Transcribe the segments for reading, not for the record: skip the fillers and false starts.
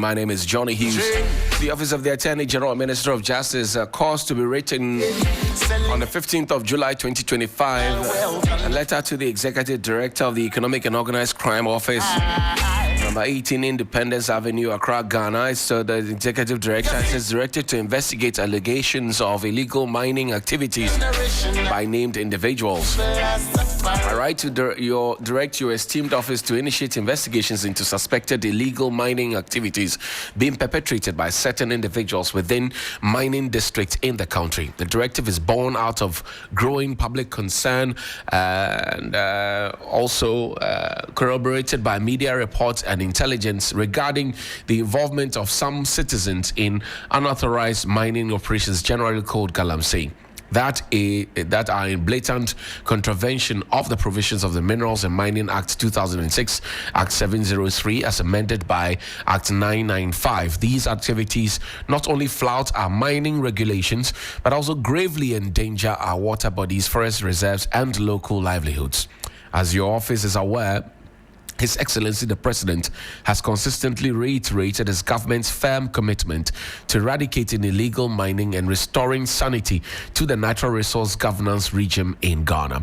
My name is Johnny Hughes. The Office of the Attorney General, Minister of Justice, caused to be written on the 15th of July 2025, a letter to the Executive Director of the Economic and Organized Crime Office, number 18 Independence Avenue, Accra, Ghana. So the Executive Director is directed to investigate allegations of illegal mining activities by named individuals. I write to direct your esteemed office to initiate investigations into suspected illegal mining activities being perpetrated by certain individuals within mining districts in the country. The directive is born out of growing public concern and also corroborated by media reports and intelligence regarding the involvement of some citizens in unauthorized mining operations, generally called Galamsey, that are in blatant contravention of the provisions of the Minerals and Mining Act 2006, Act 703, as amended by Act 995. These activities not only flout our mining regulations, but also gravely endanger our water bodies, forest reserves, and local livelihoods. As your office is aware, His Excellency the President has consistently reiterated his government's firm commitment to eradicating illegal mining and restoring sanity to the natural resource governance regime in Ghana.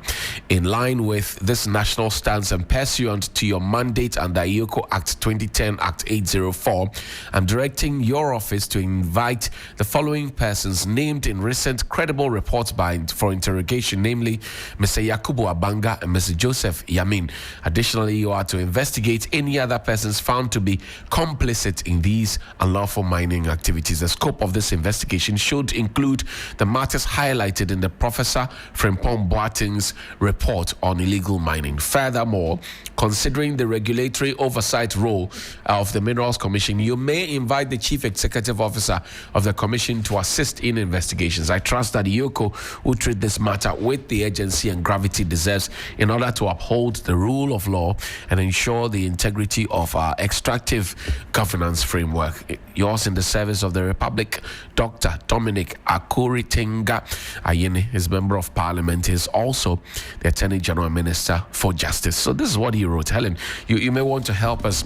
In line with this national stance and pursuant to your mandate under IOCO Act 2010, Act 804, I'm directing your office to invite the following persons named in recent credible reports for interrogation, namely Mr. Yakubu Abanga and Mr. Joseph Yamin. Additionally, you are to investigate any other persons found to be complicit in these unlawful mining activities. The scope of this investigation should include the matters highlighted in the Professor Frimpong Boateng's report on illegal mining. Furthermore, considering the regulatory oversight role of the Minerals Commission, you may invite the Chief Executive Officer of the Commission to assist in investigations. I trust that IOCO will treat this matter with the urgency and gravity it deserves in order to uphold the rule of law and ensure the integrity of our extractive governance framework. Yours in the service of the Republic, Dr. Dominic Akuritinga Ayene, is Member of Parliament, is also the Attorney General Minister for Justice. So this is what he wrote. Helen, you may want to help us.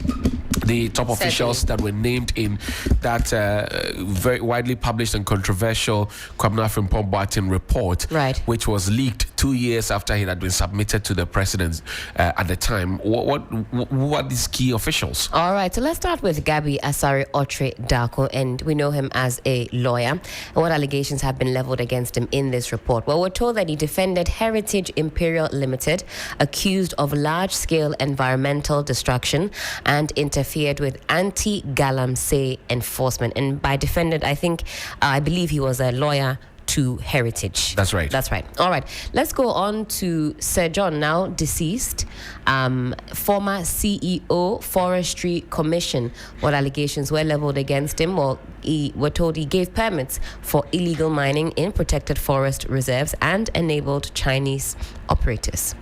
The top officials that were named in that very widely published and controversial Kwabena Frimpong Boateng report, right, which was leaked 2 years after it had been submitted to the president at the time. What these key officials? All right, so let's start with Gabi Asare Otre Darko, and we know him as a lawyer. And what allegations have been leveled against him in this report? Well, we're told that he defended Heritage Imperial Limited, accused of large-scale environmental destruction, and interfered with anti-Galamsey enforcement. And by defended, I believe he was a lawyer to Heritage. That's right. That's right. All right. Let's go on to Sir John, now deceased, former CEO, Forestry Commission. What allegations were leveled against him? Well, we're told he gave permits for illegal mining in protected forest reserves and enabled Chinese operators.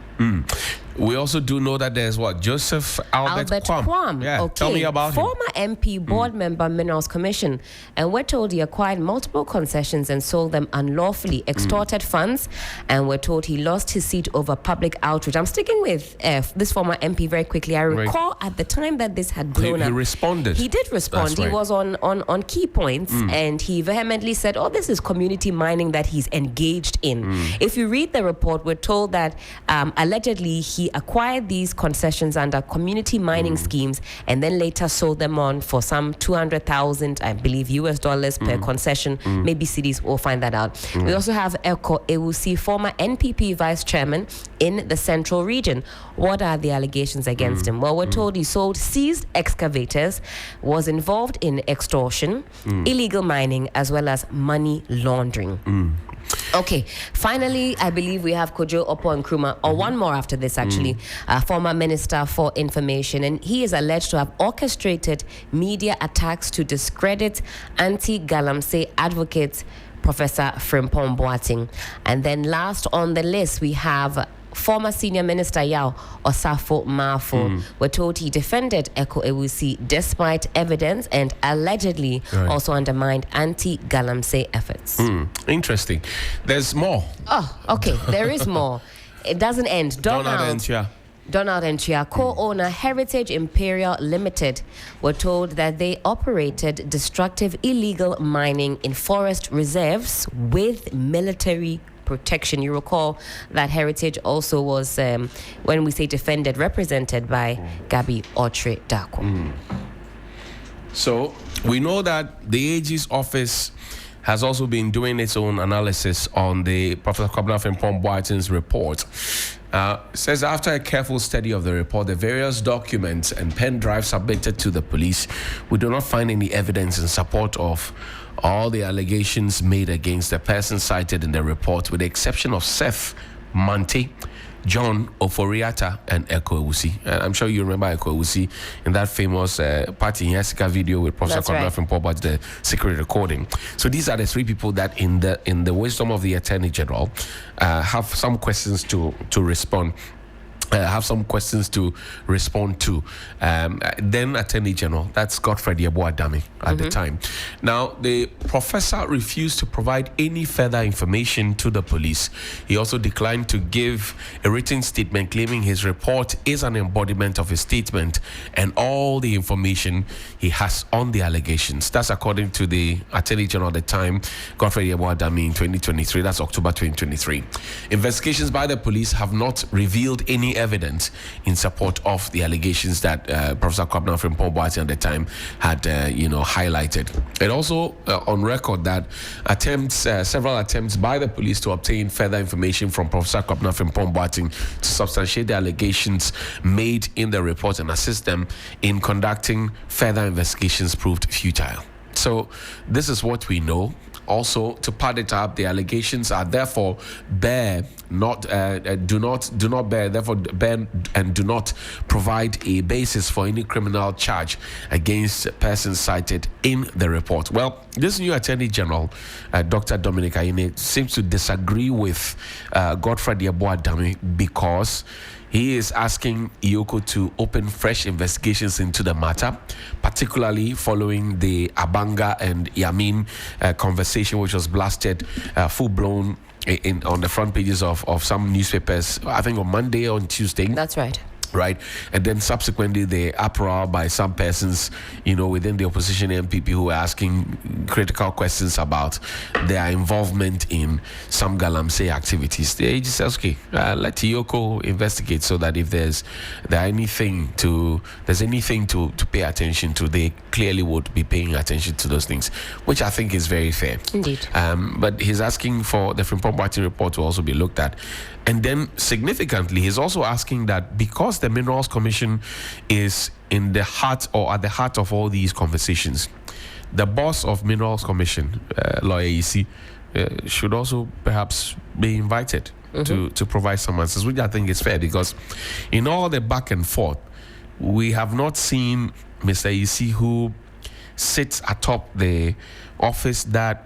We also do know that there's Joseph Albert Kwam. Yeah, okay. Tell me about him. Former MP, board member, Minerals Commission. And we're told he acquired multiple concessions and sold them unlawfully, extorted funds, and we're told he lost his seat over public outreach. I'm sticking with this former MP very quickly. I recall at the time that this had blown up. He responded. He did respond. He was on key points, and he vehemently said, this is community mining that he's engaged in. If you read the report, we're told that allegedly he acquired these concessions under community mining schemes and then later sold them on for some 200,000, I believe, US dollars per concession. Maybe cities will find that out. We also have Eko Ewusi, former NPP vice chairman in the Central Region. What are the allegations against him? Well, we're told he sold seized excavators, was involved in extortion, illegal mining, as well as money laundering. Okay, finally, I believe we have Kojo Opo Nkrumah, or one more after this actually, former Minister for Information, and he is alleged to have orchestrated media attacks to discredit anti-Galamsey advocates Professor Frimpong Boateng. And then last on the list, we have former senior minister Yao Osafo Mafo. We're told he defended Eko Ewusi despite evidence and allegedly also undermined anti-Galamsey efforts. Interesting. There's more. Oh, okay. There is more. It doesn't end. Donald Donald and Chia, co-owner Heritage Imperial Limited, were told that they operated destructive illegal mining in forest reserves with military protection. You recall that Heritage also was, when we say defended, represented by Gabi Otre Dako. So we know that the AG's office has also been doing its own analysis on the Professor Kwabena Frimpong report. Says after a careful study of the report, the various documents and pen drives submitted to the police, we do not find any evidence in support of all the allegations made against the person cited in the report, with the exception of Seth Mante, John Oforiata, and Eko Ewusi. I'm sure you remember Eko Ewusi in that famous Party in Yasika video with Professor Kwabena Frimpong about the secret recording. So these are the three people that, in the wisdom of the Attorney General, have some questions to respond. Have some questions to respond to. Then Attorney General, that's Godfrey Yeboah-Dame at the time. Now, the professor refused to provide any further information to the police. He also declined to give a written statement claiming his report is an embodiment of his statement and all the information he has on the allegations. That's according to the Attorney General at the time, Godfrey Yeboah-Dame, in 2023. That's October 2023. Investigations by the police have not revealed any evidence in support of the allegations that Professor Kwabena Frimpong at the time had, highlighted. It also on record that several attempts by the police to obtain further information from Professor Kwabena Frimpong to substantiate the allegations made in the report and assist them in conducting further investigations proved futile. So this is what we know. Also, to pad it up, the allegations are therefore do not provide a basis for any criminal charge against persons cited in the report. Well, this new Attorney General, Dr. Dominic Ayine, seems to disagree with Godfrey Yeboah-Dame because he is asking IOCO to open fresh investigations into the matter, particularly following the Abanga and Yamin conversation, which was blasted full-blown on the front pages of some newspapers, I think on Monday or on Tuesday. That's right. Right, and then subsequently the uproar by some persons, within the opposition MPP who were asking critical questions about their involvement in some Galamsey activities. The AG says, okay, let IOCO investigate so that if there's anything to pay attention to, they clearly would be paying attention to those things, which I think is very fair. Indeed. But he's asking for the Frimpong report to also be looked at. And then significantly, he's also asking that because the Minerals Commission is in the heart or at the heart of all these conversations, the boss of Minerals Commission, Lawyer EC, should also perhaps be invited to provide some answers, which I think is fair, because in all the back and forth, we have not seen Mr. EC, who sits atop the office that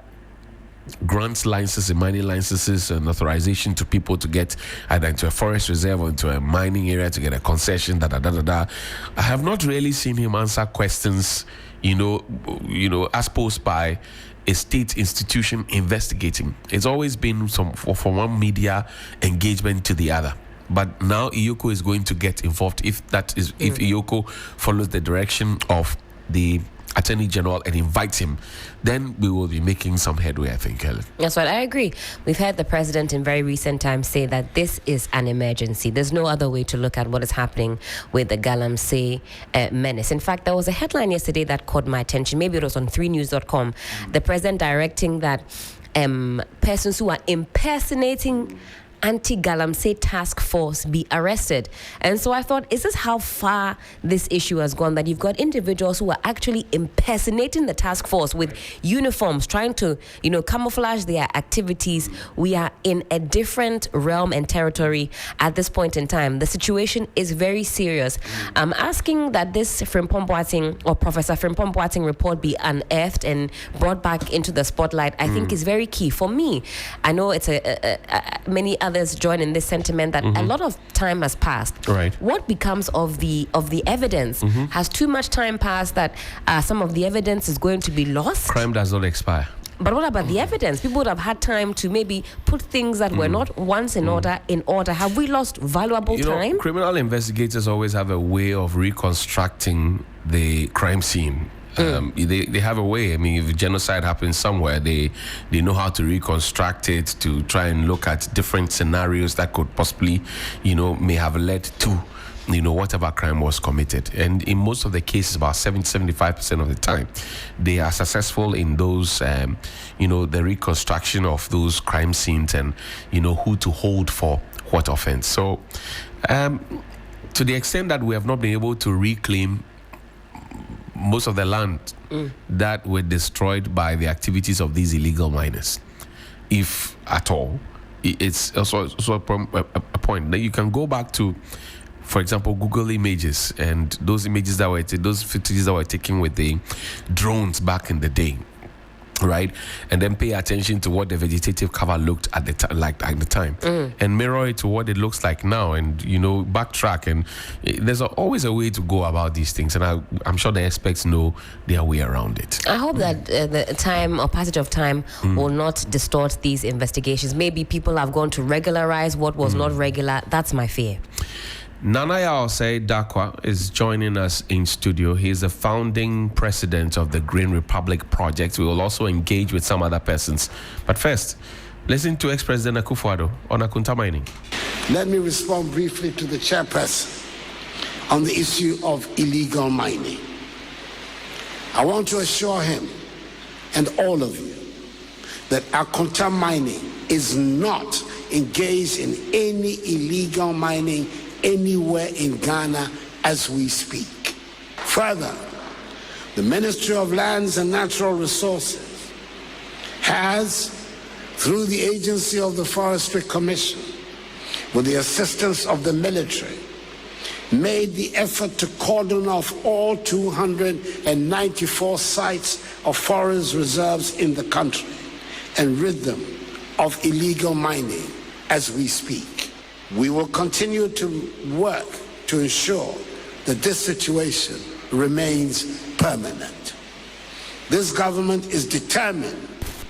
grants licenses, mining licenses and authorization to people to get either into a forest reserve or into a mining area to get a concession, I have not really seen him answer questions, as posed by a state institution investigating. It's always been from one media engagement to the other. But now IOCO is going to get involved if IOCO follows the direction of the Attorney General and invites him, then we will be making some headway, I think, Helen. That's what I agree. We've heard the president in very recent times say that this is an emergency. There's no other way to look at what is happening with the Galamsey menace. In fact, there was a headline yesterday that caught my attention. Maybe it was on 3news.com. The president directing that persons who are impersonating anti-Galamsey task force be arrested. And so I thought, is this how far this issue has gone, that you've got individuals who are actually impersonating the task force with uniforms, trying to, camouflage their activities? We are in a different realm and territory at this point in time. The situation is very serious. I'm asking that this Frimpong or Professor Frimpong report be unearthed and brought back into the spotlight, I think is very key. For me, I know it's many others join in this sentiment that a lot of time has passed. Right. What becomes of the evidence? Has too much time passed that some of the evidence is going to be lost? Crime does not expire. But what about the evidence? People would have had time to maybe put things that were not once in order in order. Have we lost valuable time? Criminal investigators always have a way of reconstructing the crime scene. They have a way. I mean, if genocide happens somewhere, they know how to reconstruct it, to try and look at different scenarios that could possibly, may have led to, whatever crime was committed. And in most of the cases, about 70-75% of the time, they are successful in those, the reconstruction of those crime scenes and, who to hold for what offense. So, to the extent that we have not been able to reclaim most of the land that were destroyed by the activities of these illegal miners, if at all, it's also a point that you can go back to. For example, Google images and those images those footages that were taken with the drones back in the day, right? And then pay attention to what the vegetative cover looked at the time, and mirror it to what it looks like now, and backtrack. And there's always a way to go about these things, and I'm sure the experts know their way around it. I hope that the time or passage of time will not distort these investigations. Maybe people have gone to regularize what was not regular. That's my fear. Nana Yaosei Dakwa is joining us in studio. He is the founding president of the Green Republic Project. We will also engage with some other persons. But first, listen to ex-President Akufo-Addo on Akunta mining. Let me respond briefly to the chairperson on the issue of illegal mining. I want to assure him and all of you that Akunta mining is not engaged in any illegal mining anywhere in Ghana as we speak. Further, the Ministry of Lands and Natural Resources has, through the agency of the Forestry Commission, with the assistance of the military, made the effort to cordon off all 294 sites of forest reserves in the country and rid them of illegal mining as we speak. We will continue to work to ensure that this situation remains permanent. This government is determined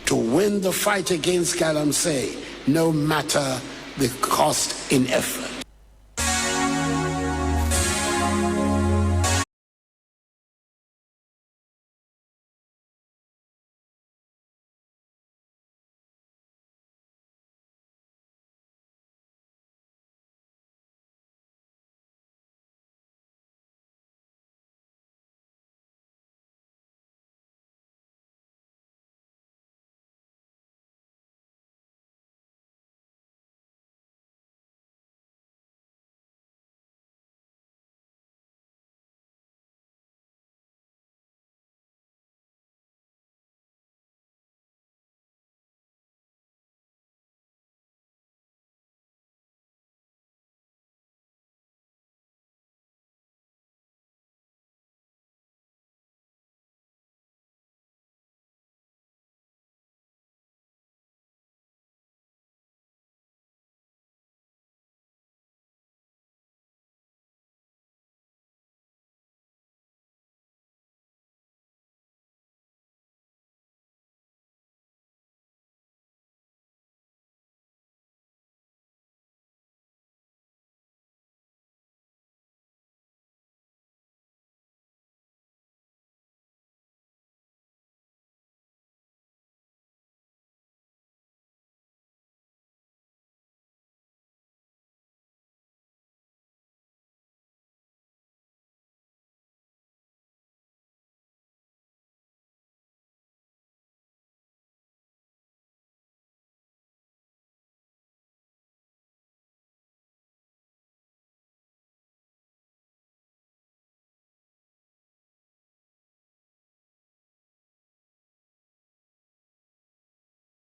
to win the fight against Galamsey, no matter the cost in effort.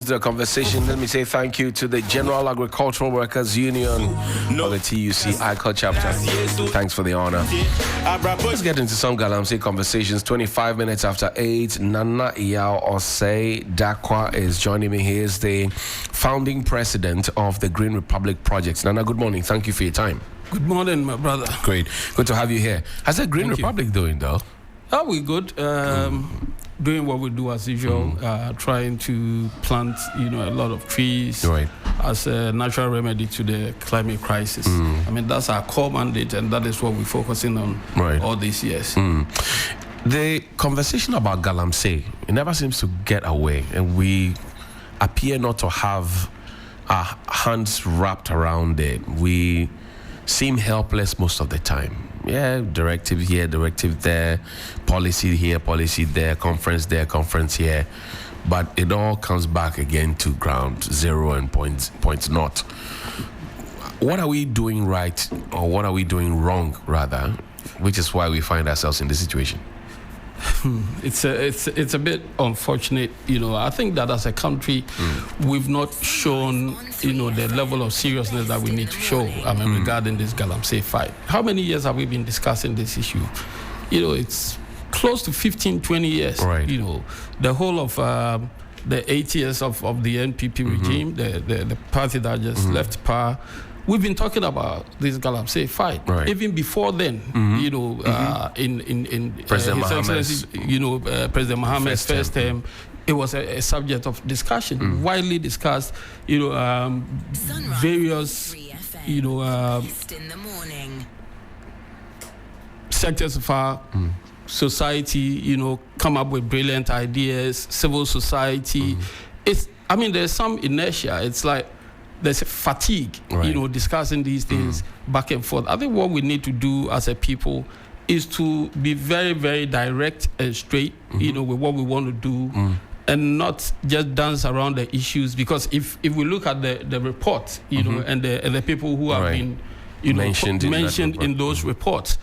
The conversation. Let me say thank you to the General Agricultural Workers Union of the TUC ICO chapter. Thanks for the honor. Let's get into some Galamsey conversations. 25 minutes after 8, Nana Yaosei Dakwa is joining me. He is the founding president of the Green Republic Project. Nana, good morning. Thank you for your time. Good morning, my brother. Great. Good to have you here. How's the Green Republic doing, though? Oh, we're good. doing what we do as usual, trying to plant, a lot of trees as a natural remedy to the climate crisis. I mean, that's our core mandate, and that is what we're focusing on all these years. The conversation about Galamsey, it never seems to get away, and we appear not to have our hands wrapped around it. We seem helpless most of the time. Yeah, directive here, directive there, policy here, policy there, conference here. But it all comes back again to ground zero and point naught. What are we doing right, or what are we doing wrong, rather, which is why we find ourselves in this situation? It's a bit unfortunate, I think that as a country, we've not shown, the level of seriousness that we need to show, regarding this Galamsey fight. How many years have we been discussing this issue? It's close to 15, 20 years. The whole of the 8 years of the NPP regime, the party that just left power. We've been talking about this Galamsey fight even before then. In President His Excellency, President Mohammed's first term, it was a subject of discussion, widely discussed. Various, sectors of our society, come up with brilliant ideas. Civil society, there's some inertia. It's like there's a fatigue, discussing these things back and forth. I think what we need to do as a people is to be very, very direct and straight, with what we want to do, and not just dance around the issues. Because if we look at the report, and the people who have been, mentioned in those reports,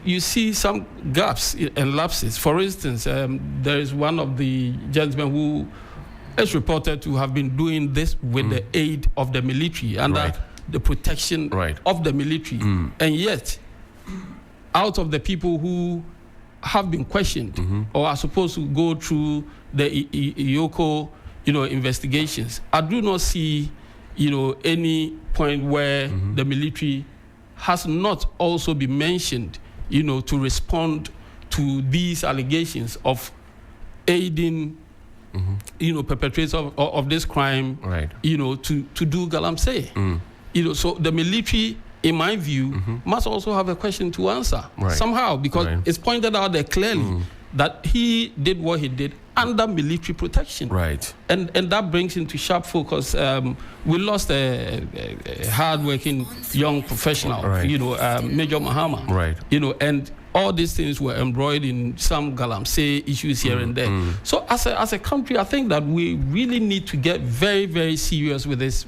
you see some gaps and lapses. For instance, there is one of the gentlemen who is reported to have been doing this with the aid of the military, under the protection of the military. And yet, out of the people who have been questioned or are supposed to go through the IOCO, investigations, I do not see, any point where the military has not also been mentioned, to respond to these allegations of aiding perpetrators of this crime, to do Galamsey. So the military, in my view, must also have a question to answer somehow, because it's pointed out there clearly that he did what he did under military protection. And that brings into sharp focus. We lost a hard-working young professional, Major Mahama, and all these things were embroidered in some Galamsey issues here and there. So as a country, I think that we really need to get very, very serious with this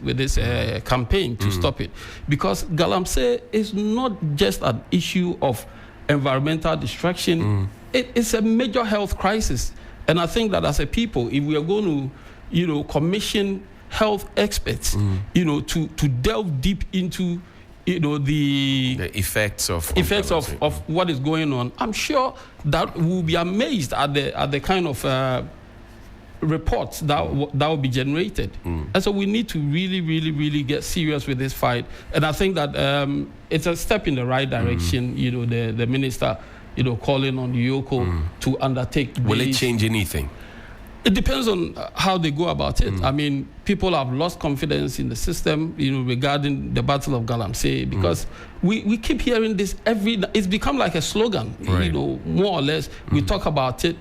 campaign to stop it. Because Galamsey is not just an issue of environmental destruction. It's a major health crisis. And I think that as a people, if we are going to, commission health experts, to delve deep into the effects of what is going on, I'm sure that we'll be amazed at the kind of reports that will be generated. And so we need to really, really, really get serious with this fight. And I think that it's a step in the right direction. The minister, calling on IOCO to undertake. Will it change anything? It depends on how they go about it. People have lost confidence in the system, regarding the Battle of Galamsey, because we keep hearing this it's become like a slogan, more or less. We talk about it,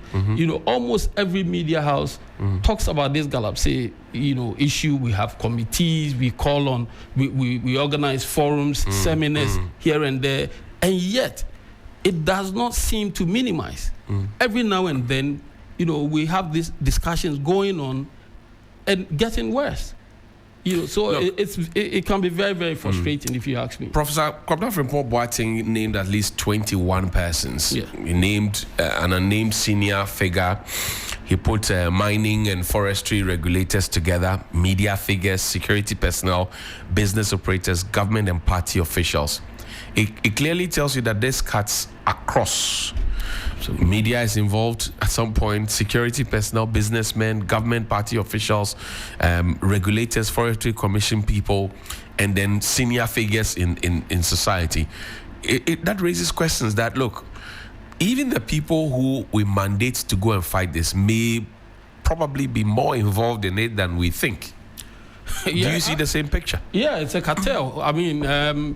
almost every media house talks about this Galamsey, issue. We have committees, we call on, we organize forums, seminars here and there, and yet it does not seem to minimize. Every now and then, we have these discussions going on and getting worse. So look, it can be very, very frustrating if you ask me. Professor Kwabena Frimpong named at least 21 persons. He named an unnamed senior figure. He put mining and forestry regulators together, media figures, security personnel, business operators, government and party officials. It clearly tells you that this cuts across. So media is involved at some point, security personnel, businessmen, government party officials, regulators, forestry commission people, and then senior figures in society. That raises questions that, look, even the people who we mandate to go and fight this may probably be more involved in it than we think. Do you see the same picture? Yeah, it's a cartel. I mean,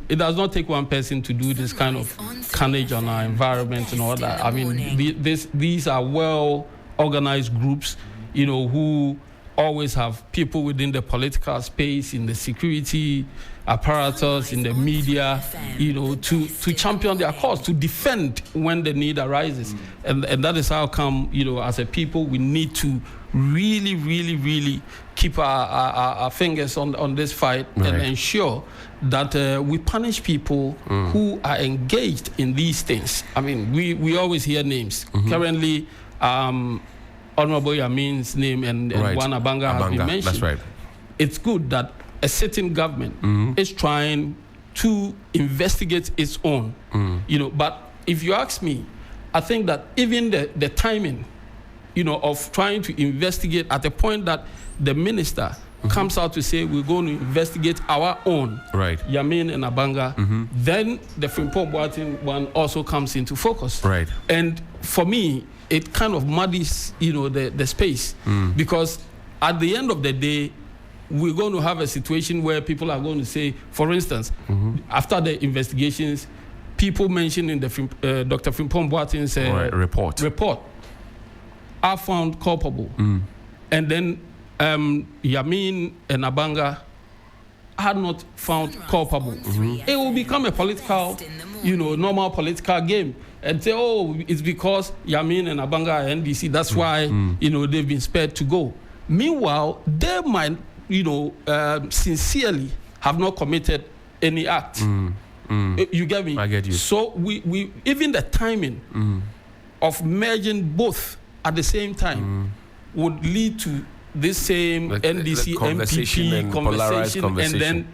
it does not take one person to do this kind of carnage on our environment and all that. I mean, these are well-organized groups, who always have people within the political space, in the security apparatus, in the media, to champion their cause, to defend when the need arises. And that is how come, as a people, we need to really, really, really keep our fingers on this fight and ensure that we punish people who are engaged in these things. I mean, we always hear names. Currently, Honorable Yamin's name and one Abanga has been mentioned. That's right. It's good that a sitting government is trying to investigate its own. But if you ask me, I think that even the timing, of trying to investigate at the point that the minister comes out to say we're going to investigate our own, Yamin and Abanga, then the Frimpong one also comes into focus. Right. And for me, it kind of muddies, the space, because at the end of the day, we're going to have a situation where people are going to say, for instance, after the investigations, people mentioned in the Dr. Frimpong Boateng's report are found culpable. And then Yamin and Abanga are not found culpable. It will become a political, normal political game. And say, oh, it's because Yamin and Abanga are NDC. That's why, they've been spared to go. Meanwhile, they might, sincerely have not committed any act. You get me? I get you. So we even the timing of merging both at the same time would lead to this same NDC MPP conversation, and then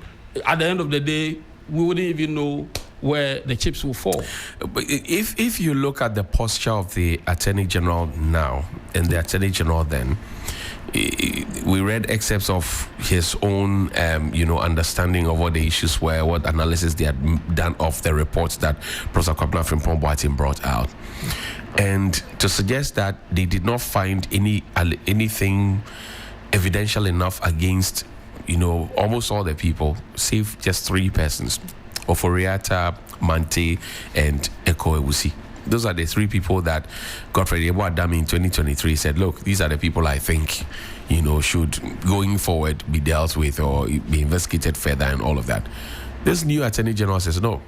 at the end of the day, we wouldn't even know where the chips will fall. But if you look at the posture of the Attorney General now and the Attorney General then, we read excerpts of his own, understanding of what the issues were, what analysis they had done of the reports that Professor Kwabena Frimpong brought out. And to suggest that they did not find anything evidential enough against, almost all the people, save just 3 persons, Oforiata, Mante, and Eko Ewusi. Those are the 3 people that Godfrey Adami in 2023 said, look, these are the people I think, should going forward be dealt with or be investigated further and all of that. This new Attorney General says, no,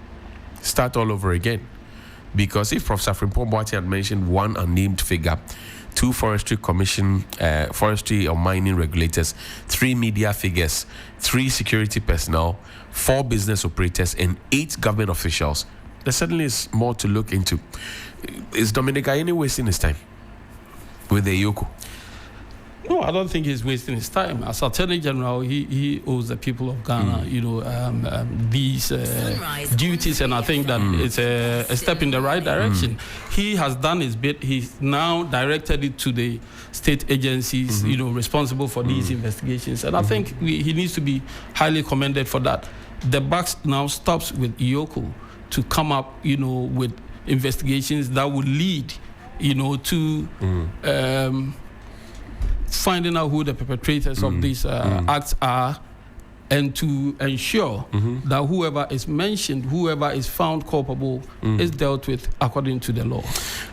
start all over again. Because if Professor Frimpong had mentioned 1 unnamed figure, 2 forestry commission, forestry or mining regulators, 3 media figures, 3 security personnel, 4 business operators, and 8 government officials, there certainly is more to look into. Is Dominic Ayeni wasting his time with the Yoko? No, I don't think he's wasting his time. As Attorney General, he owes the people of Ghana, these duties, and I think that it's a step in the right direction. He has done his bit. He's now directed it to the state agencies, responsible for these investigations, and I think he needs to be highly commended for that. The buck now stops with Iyoko to come up, with investigations that would lead, to finding out who the perpetrators of these acts are, and to ensure that whoever is mentioned, whoever is found culpable, is dealt with according to the law.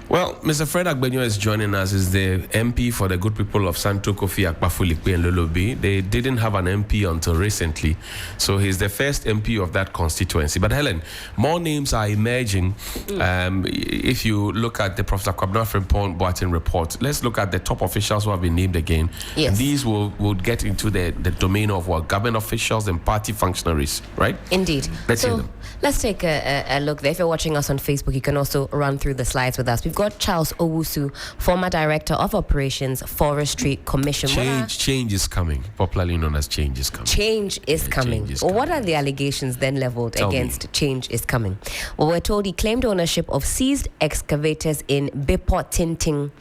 Well, Mr. Fred Agbenyo is joining us. He's the MP for the good people of Santo Kofi, Akpafulikwe, and Lolobi. They didn't have an MP until recently, so he's the first MP of that constituency. But Helen, more names are emerging. If you look at the Professor Kwabena Frimpong report, let's look at the top officials who have been named again. Yes. And these will get into the domain of what government officials and party functionaries, right? Indeed. Let's hear them. Let's take a look there. If you're watching us on Facebook, you can also run through the slides with us. We've got Charles Owusu, former Director of Operations, Forestry Commission. Change is coming, popularly known as change is coming. Change is coming. What are the allegations then leveled against change is coming? Well, we're told he claimed ownership of seized excavators in Bepot Tinting,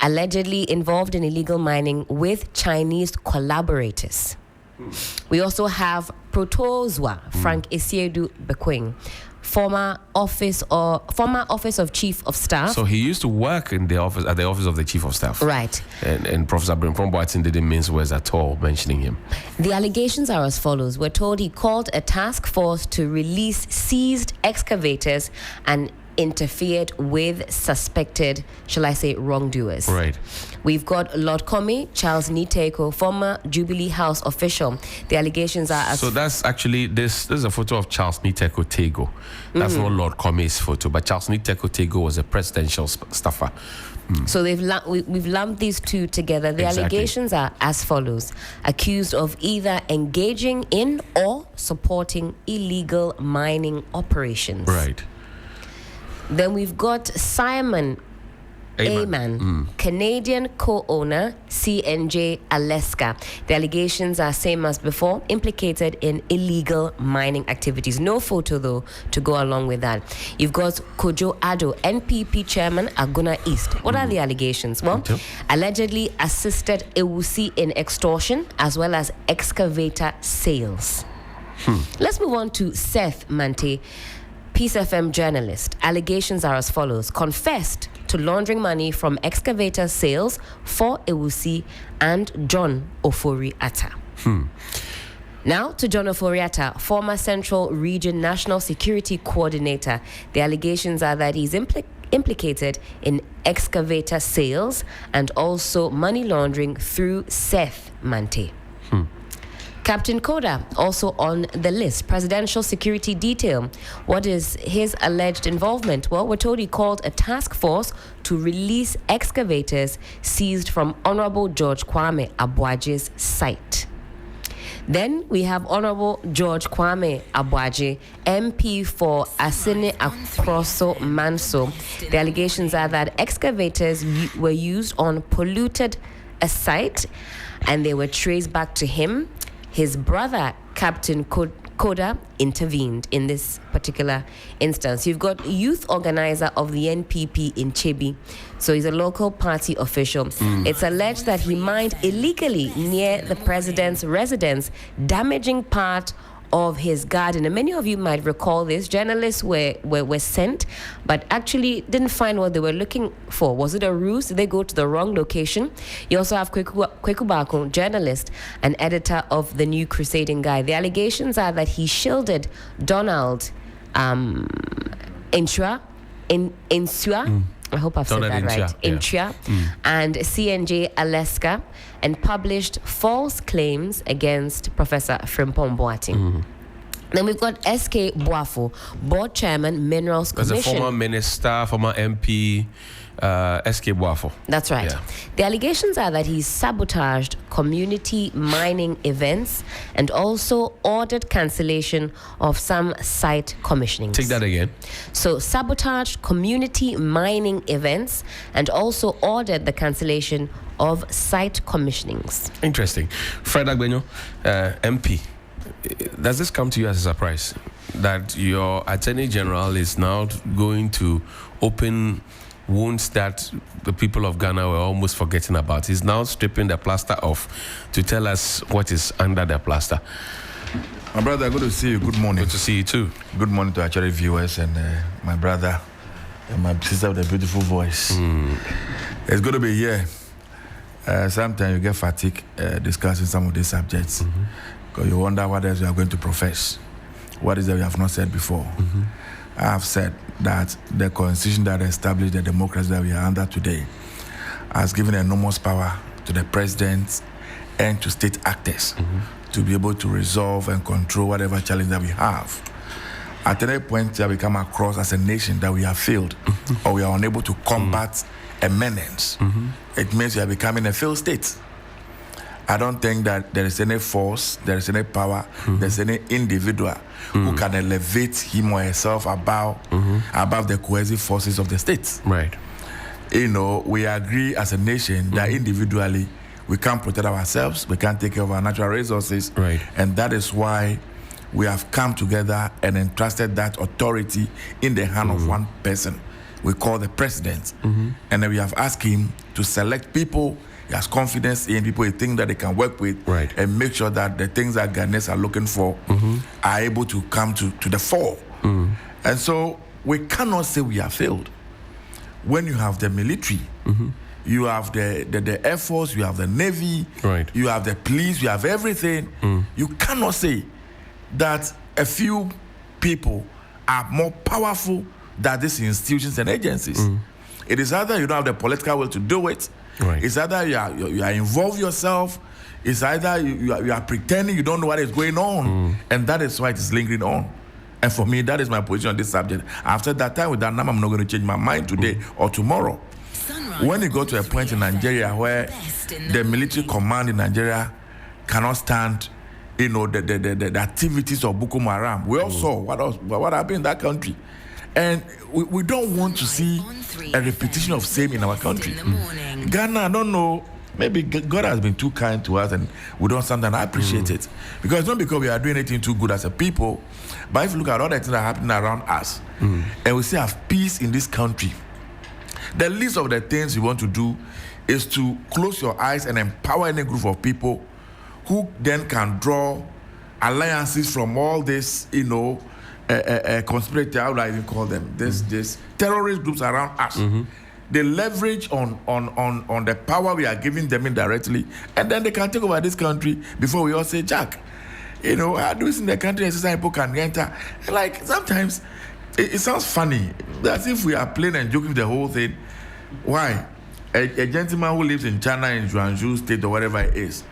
allegedly involved in illegal mining with Chinese collaborators. We also have Protozwa, Frank Isiedu Bekwing, former office of Chief of Staff. So he used to work in the office of the Chief of Staff. Right. And Professor Frimpong didn't mince words at all mentioning him. The allegations are as follows. We're told he called a task force to release seized excavators and interfered with suspected, shall I say, wrongdoers. Right. We've got Lord Comey, Charles Niteko, former Jubilee House official. The allegations are as... So that's actually, this is a photo of Charles Niteko Tego. That's not Lord Comey's photo, but Charles Niteko Tego was a presidential staffer. So we've lumped these two together. The allegations are as follows. Accused of either engaging in or supporting illegal mining operations. Right. Then we've got Simon Aman, Canadian co-owner, CNJ Alaska. The allegations are same as before, implicated in illegal mining activities. No photo, though, to go along with that. You've got Kojo Ado, NPP chairman, Aguna East. What are the allegations? Well, allegedly assisted Ewusi in extortion as well as excavator sales. Let's move on to Seth Mante, Peace FM journalist. Allegations are as follows. Confessed to laundering money from excavator sales for Ewusi and John Ofori Atta. Now to John Ofori Atta, former Central Region National Security Coordinator. The allegations are that he's implicated in excavator sales and also money laundering through Seth Mante. Captain Koda, also on the list, presidential security detail. What is his alleged involvement? Well, we're told he called a task force to release excavators seized from Honorable George Kwame Abuaje's site. Then we have Honorable George Kwame Abuaje, MP for Asene Akroso Manso. The allegations are that excavators were used on polluted a site and they were traced back to him. His brother, Captain Koda, intervened in this particular instance. You've got youth organizer of the NPP in Chebi. So he's a local party official. It's alleged that he mined illegally near the president's residence, damaging part of his garden. And many of you might recall this. Journalists were sent, but actually didn't find what they were looking for. Was it a ruse? Did they go to the wrong location? You also have Kweku Bako, journalist and editor of the New Crusading Guide. The allegations are that he shielded Donald Insua. I hope I've said that right. Inchia and CNJ Alaska, and published false claims against Professor Frimpong Boating. Then we've got SK Boafo, board chairman, Minerals Commission. As a former minister, former MP, SK Boafo. That's right. Yeah. The allegations are that he sabotaged community mining events and also ordered cancellation of some site commissionings. Take that again. So sabotaged community mining events and also ordered the cancellation of site commissionings. Interesting. Fred Agbenyo, MP. Does this come to you as a surprise that your Attorney General is now going to open wounds that the people of Ghana were almost forgetting about? He's now stripping the plaster off to tell us what is under the plaster. My brother, good to see you. Good morning. Good to see you too. Good morning to actually viewers and my brother and my sister with a beautiful voice. It's good to be here. Sometimes you get fatigued discussing some of these subjects. Because you wonder what else you are going to profess. What is that we have not said before? I have said that the constitution that established the democracy that we are under today has given enormous power to the president and to state actors to be able to resolve and control whatever challenge that we have. At any point that we come across as a nation that we have failed or we are unable to combat a menace, it means we are becoming a failed state. I don't think that there is any force, there is any power, there's any individual who can elevate him or herself above the cohesive forces of the state. Right. You know, we agree as a nation that individually we can't protect ourselves, we can't take care of our natural resources. Right. And that is why we have come together and entrusted that authority in the hand of one person we call the president. And then we have asked him to select people he has confidence in, people he think that they can work with, and make sure that the things that Ghanaians are looking for are able to come to the fore. And so we cannot say we have failed. When you have the military, you have the Air Force, you have the Navy, right. you have the police, you have everything. You cannot say that a few people are more powerful than these institutions and agencies. It is either you don't have the political will to do it, right. It's either you are involved yourself, it's either you are pretending you don't know what is going on, and that is why it is lingering on. And for me, that is my position on this subject. After that time with that number, I'm not going to change my mind today or tomorrow. When you go to a point in Nigeria where the military command in Nigeria cannot stand, the activities of Boko Haram, we all saw what happened in that country. And we don't want to see a repetition of same in our country. Ghana, I don't know, maybe God has been too kind to us and we don't sometimes appreciate it. Because not because we are doing anything too good as a people, but if you look at all the things that are happening around us, and we still have peace in this country, the least of the things you want to do is to close your eyes and empower any group of people who then can draw alliances from all this, conspiracy, how do I even call them? This terrorist groups around us. They leverage on the power we are giving them indirectly, and then they can take over this country before we all say, Jack, I do this in the country and society people can enter. Like, sometimes it sounds funny, as if we are playing and joking with the whole thing. Why? A gentleman who lives in China, in Zhuangzhou state or whatever it is,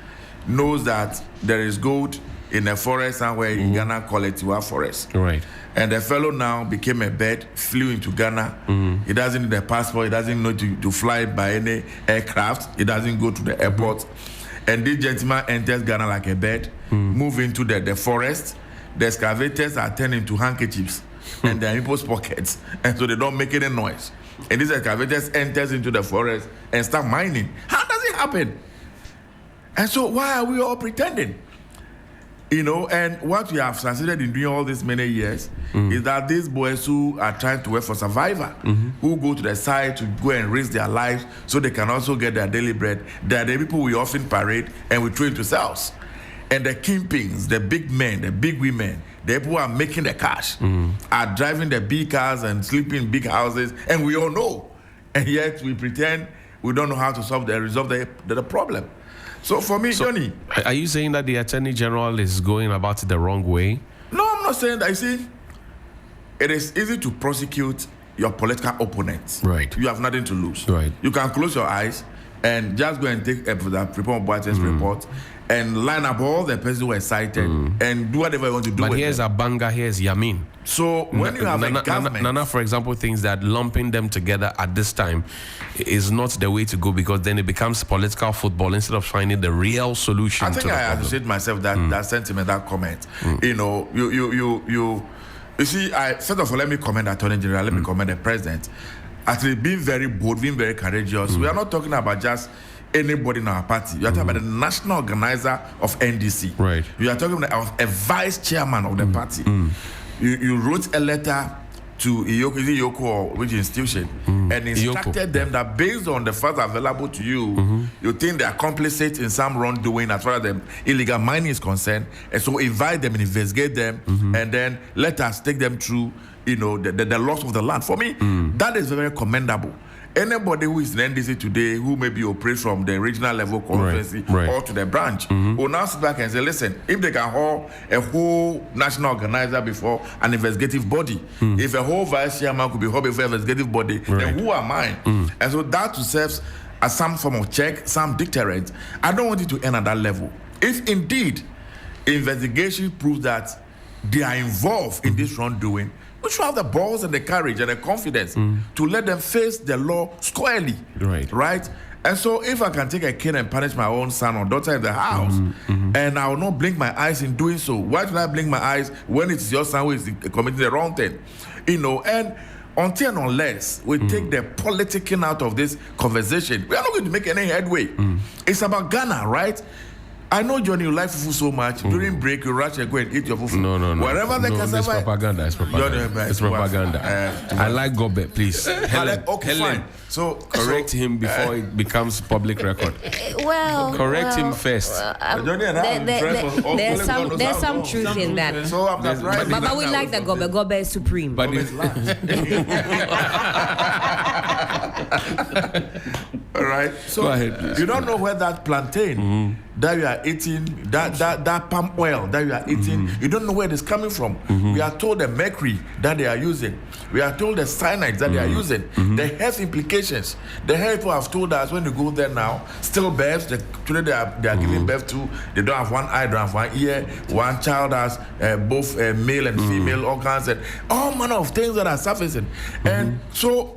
knows that there is gold in a forest somewhere in Ghana called Tiwa Forest. Right. And the fellow now became a bird, flew into Ghana. He doesn't need a passport. He doesn't know to fly by any aircraft. He doesn't go to the airport. And this gentleman enters Ghana like a bird, move into the forest. The excavators are turned into handkerchiefs and they're in people's pockets. And so they don't make any noise. And this excavators enters into the forest and start mining. How does it happen? And so why are we all pretending? And what we have succeeded in doing all these many years is that these boys who are trying to work for survivor, who go to the side to go and risk their lives so they can also get their daily bread, they are the people we often parade and we throw into cells. And the kingpins, the big men, the big women, the people who are making the cash, are driving the big cars and sleeping in big houses, and we all know. And yet we pretend we don't know how to resolve the problem. So for me, Johnny... Are you saying that the Attorney General is going about it the wrong way? No, I'm not saying that. You see, it is easy to prosecute your political opponents. Right. You have nothing to lose. Right. You can close your eyes and just go and take the Frimpong Boaten's report and line up all the persons who were cited and do whatever you want to do. But with here's them. Abanga, here's Yamin. So when you have a government... Nana, for example, thinks that lumping them together at this time is not the way to go, because then it becomes political football instead of finding the real solution. I think I associate myself that sentiment, that comment. You see, first of all, let me commend the Attorney General, let me commend the President. Actually, being very bold, being very courageous. We are not talking about just anybody in our party. You are talking about the national organizer of NDC. Right. You are talking about a vice chairman of the party. You wrote a letter to Iyoko or which institution, and instructed them that based on the facts available to you, you think they are complicit in some wrongdoing as far as the illegal mining is concerned, and so invite them and investigate them, and then let us take them through, the loss of the land. For me, that is very commendable. Anybody who is in NDC today who maybe operates from the regional level conference or to the branch will now sit back and say, listen, if they can hold a whole national organizer before an investigative body, if a whole vice chairman could be held before an investigative body, then who am I? And so that serves as some form of check, some deterrent. I don't want it to end at that level. If indeed investigation proves that they are involved in this wrongdoing, we should have the balls and the courage and the confidence to let them face the law squarely. Right? And so if I can take a cane and punish my own son or daughter in the house, and I will not blink my eyes in doing so, why should I blink my eyes when it's your son who is committing the wrong thing? And until and unless we take the politicking out of this conversation, we are not going to make any headway. It's about Ghana, right? I know, Johnny, you like fufu so much. During break, you rush and go and eat your fufu. No. Wherever the cassava... It's propaganda. It's propaganda. I like gobe, please. Helen, fine. So correct him before it becomes public record. Correct him first. There's some truth in that. So I'm surprised. But we like the gobe. Gobe is supreme. But it's all right. So go ahead, please. You don't know where that plantain that you are eating, that palm oil that you are eating, you don't know where it is coming from. We are told the mercury that they are using. We are told the cyanides that they are using. The health implications. The health people have told us when you go there now, still births, today they are giving birth to, they don't have one eye, don't have one ear, one child has both male and female organs, and all manner of things that are surfacing. And so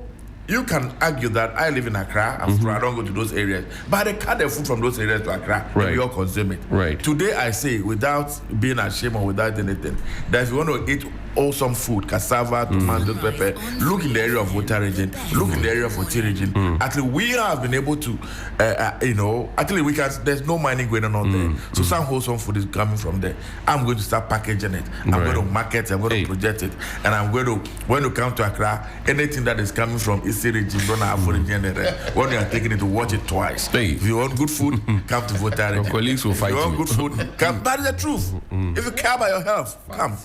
you can argue that I live in Accra, I don't go to those areas, but they cut the food from those areas to Accra, and we all consume it. Right. Today I say, without being ashamed or without anything, that if you want to eat wholesome food, cassava, tomato, pepper, look in the area of water region, look in the area of Oti region. Actually, we have been able to, actually we can, there's no mining going on there. So some wholesome food is coming from there. I'm going to start packaging it. I'm going to market it, I'm going to project it. And I'm going to, when you come to Accra, anything that is coming from Eastern region, don't have food region there. When you are taking it to watch it twice. If you want good food, come to Water region. Your colleagues will fight you. You want good food, come. That is the truth. If you care about your health, come.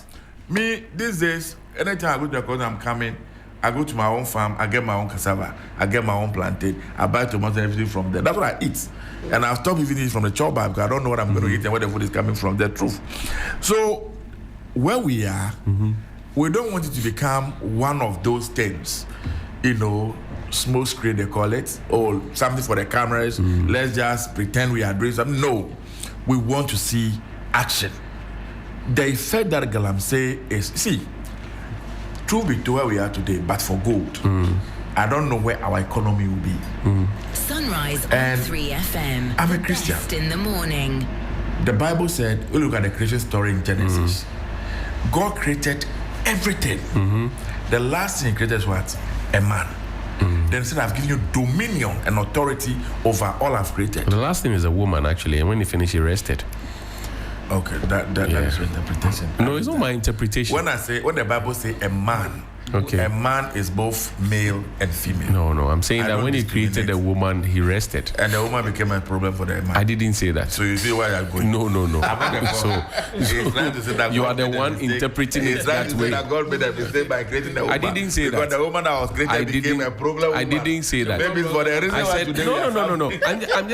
Me, these days, anytime I go to the corner, I'm coming, I go to my own farm, I get my own cassava, I get my own plantain, I buy tomatoes and everything from there. That's what I eat. And I'll stop even eating from the chop bag because I don't know what I'm going to eat and where the food is coming from. The truth. So, where we are, we don't want it to become one of those things, smoke screen they call it, or something for the cameras. Let's just pretend we are doing something. No, we want to see action. The effect that Galamsey is, truth be told where we are today, but for gold, I don't know where our economy will be. Sunrise and on 3 FM. I'm a Christian. Best in the morning. The Bible said, we look at the creation story in Genesis. God created everything. The last thing he created is what? A man. Then he said, I've given you dominion and authority over all I've created. The last thing is a woman, actually, and when he finished, he rested. Okay, that is your interpretation. No, it's not my interpretation. When the Bible says a man, okay, a man is both male and female. No, I'm saying that when he created a woman, he rested. And the woman became a problem for the man. I didn't say that. So you see why I'm going? No. So you are the one interpreting it that way. That God made a mistake by creating the woman. I didn't say that. Because the woman that was created became a problem. I didn't say that. Maybe for the reason I said no. I'm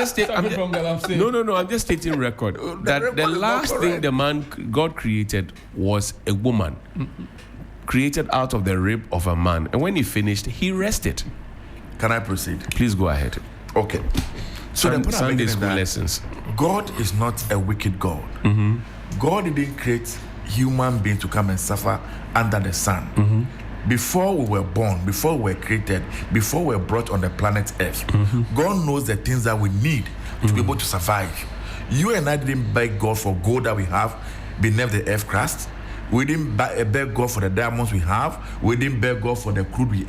just stating record that the last thing the man God created was a woman. Created out of the rib of a man, and when he finished, he rested. Can I proceed? Please go ahead. Okay. So Sunday school lessons. God is not a wicked God. God didn't create human beings to come and suffer under the sun. Before we were born, before we were created, before we were brought on the planet Earth, God knows the things that we need to be able to survive. You and I didn't beg God for gold that we have beneath the earth crust. We didn't beg God for the diamonds we have. We didn't beg God for the crude we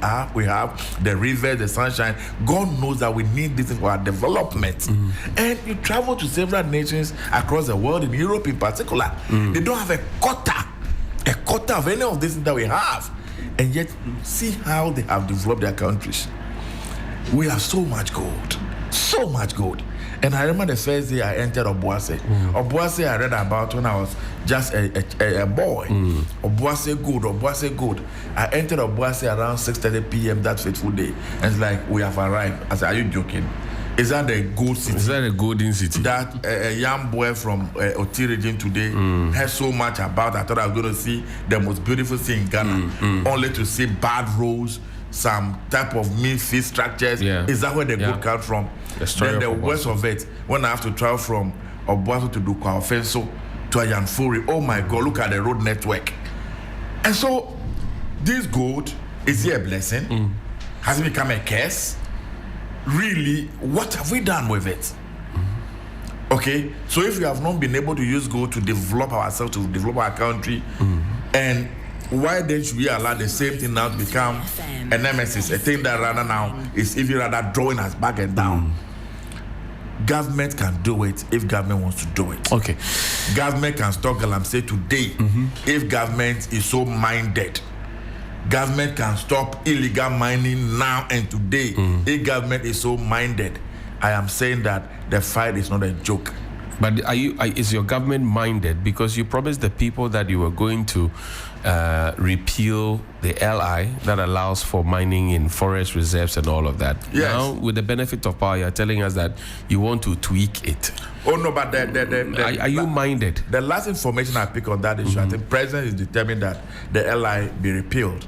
have, the rivers, the sunshine. God knows that we need this for our development. And you travel to several nations across the world, in Europe in particular. They don't have a quarter of any of this that we have. And yet, see how they have developed their countries. We have so much gold. And I remember the first day I entered Obuasi. Obuasi I read about when I was just a boy. Obuasi good. I entered Obuasi around 6:30 p.m. that fateful day. And it's like, we have arrived. I said, are you joking? Is that the gold city? Is that a golden city? That a young boy from Oti region today has so much about. I thought I was going to see the most beautiful thing in Ghana. Only to see bad roads, some type of mean fish structures. Is that where the gold comes from? Then the worst of it, when I have to travel from Obuasi to Dukwafenso to Ayanfuri, oh my God, look at the road network. And so, this gold, is it a blessing? Has it become a curse? Really, what have we done with it? Okay, so if we have not been able to use gold to develop ourselves, to develop our country, and why then should we allow the same thing now to become a nemesis, a thing that rather now is even rather drawing us back and down? government can do it if government wants to do it. Okay. Government can stop Galamsey today if government is so minded. Government can stop illegal mining now and today if government is so minded. I am saying that the fight is not a joke. But is your government minded? Because you promised the people that you were going to repeal the LI that allows for mining in forest reserves and all of that. Yes. Now, with the benefit of power, you're telling us that you want to tweak it. Oh no, but are you minded? The last information I pick on that issue, I think President is determined that the LI be repealed,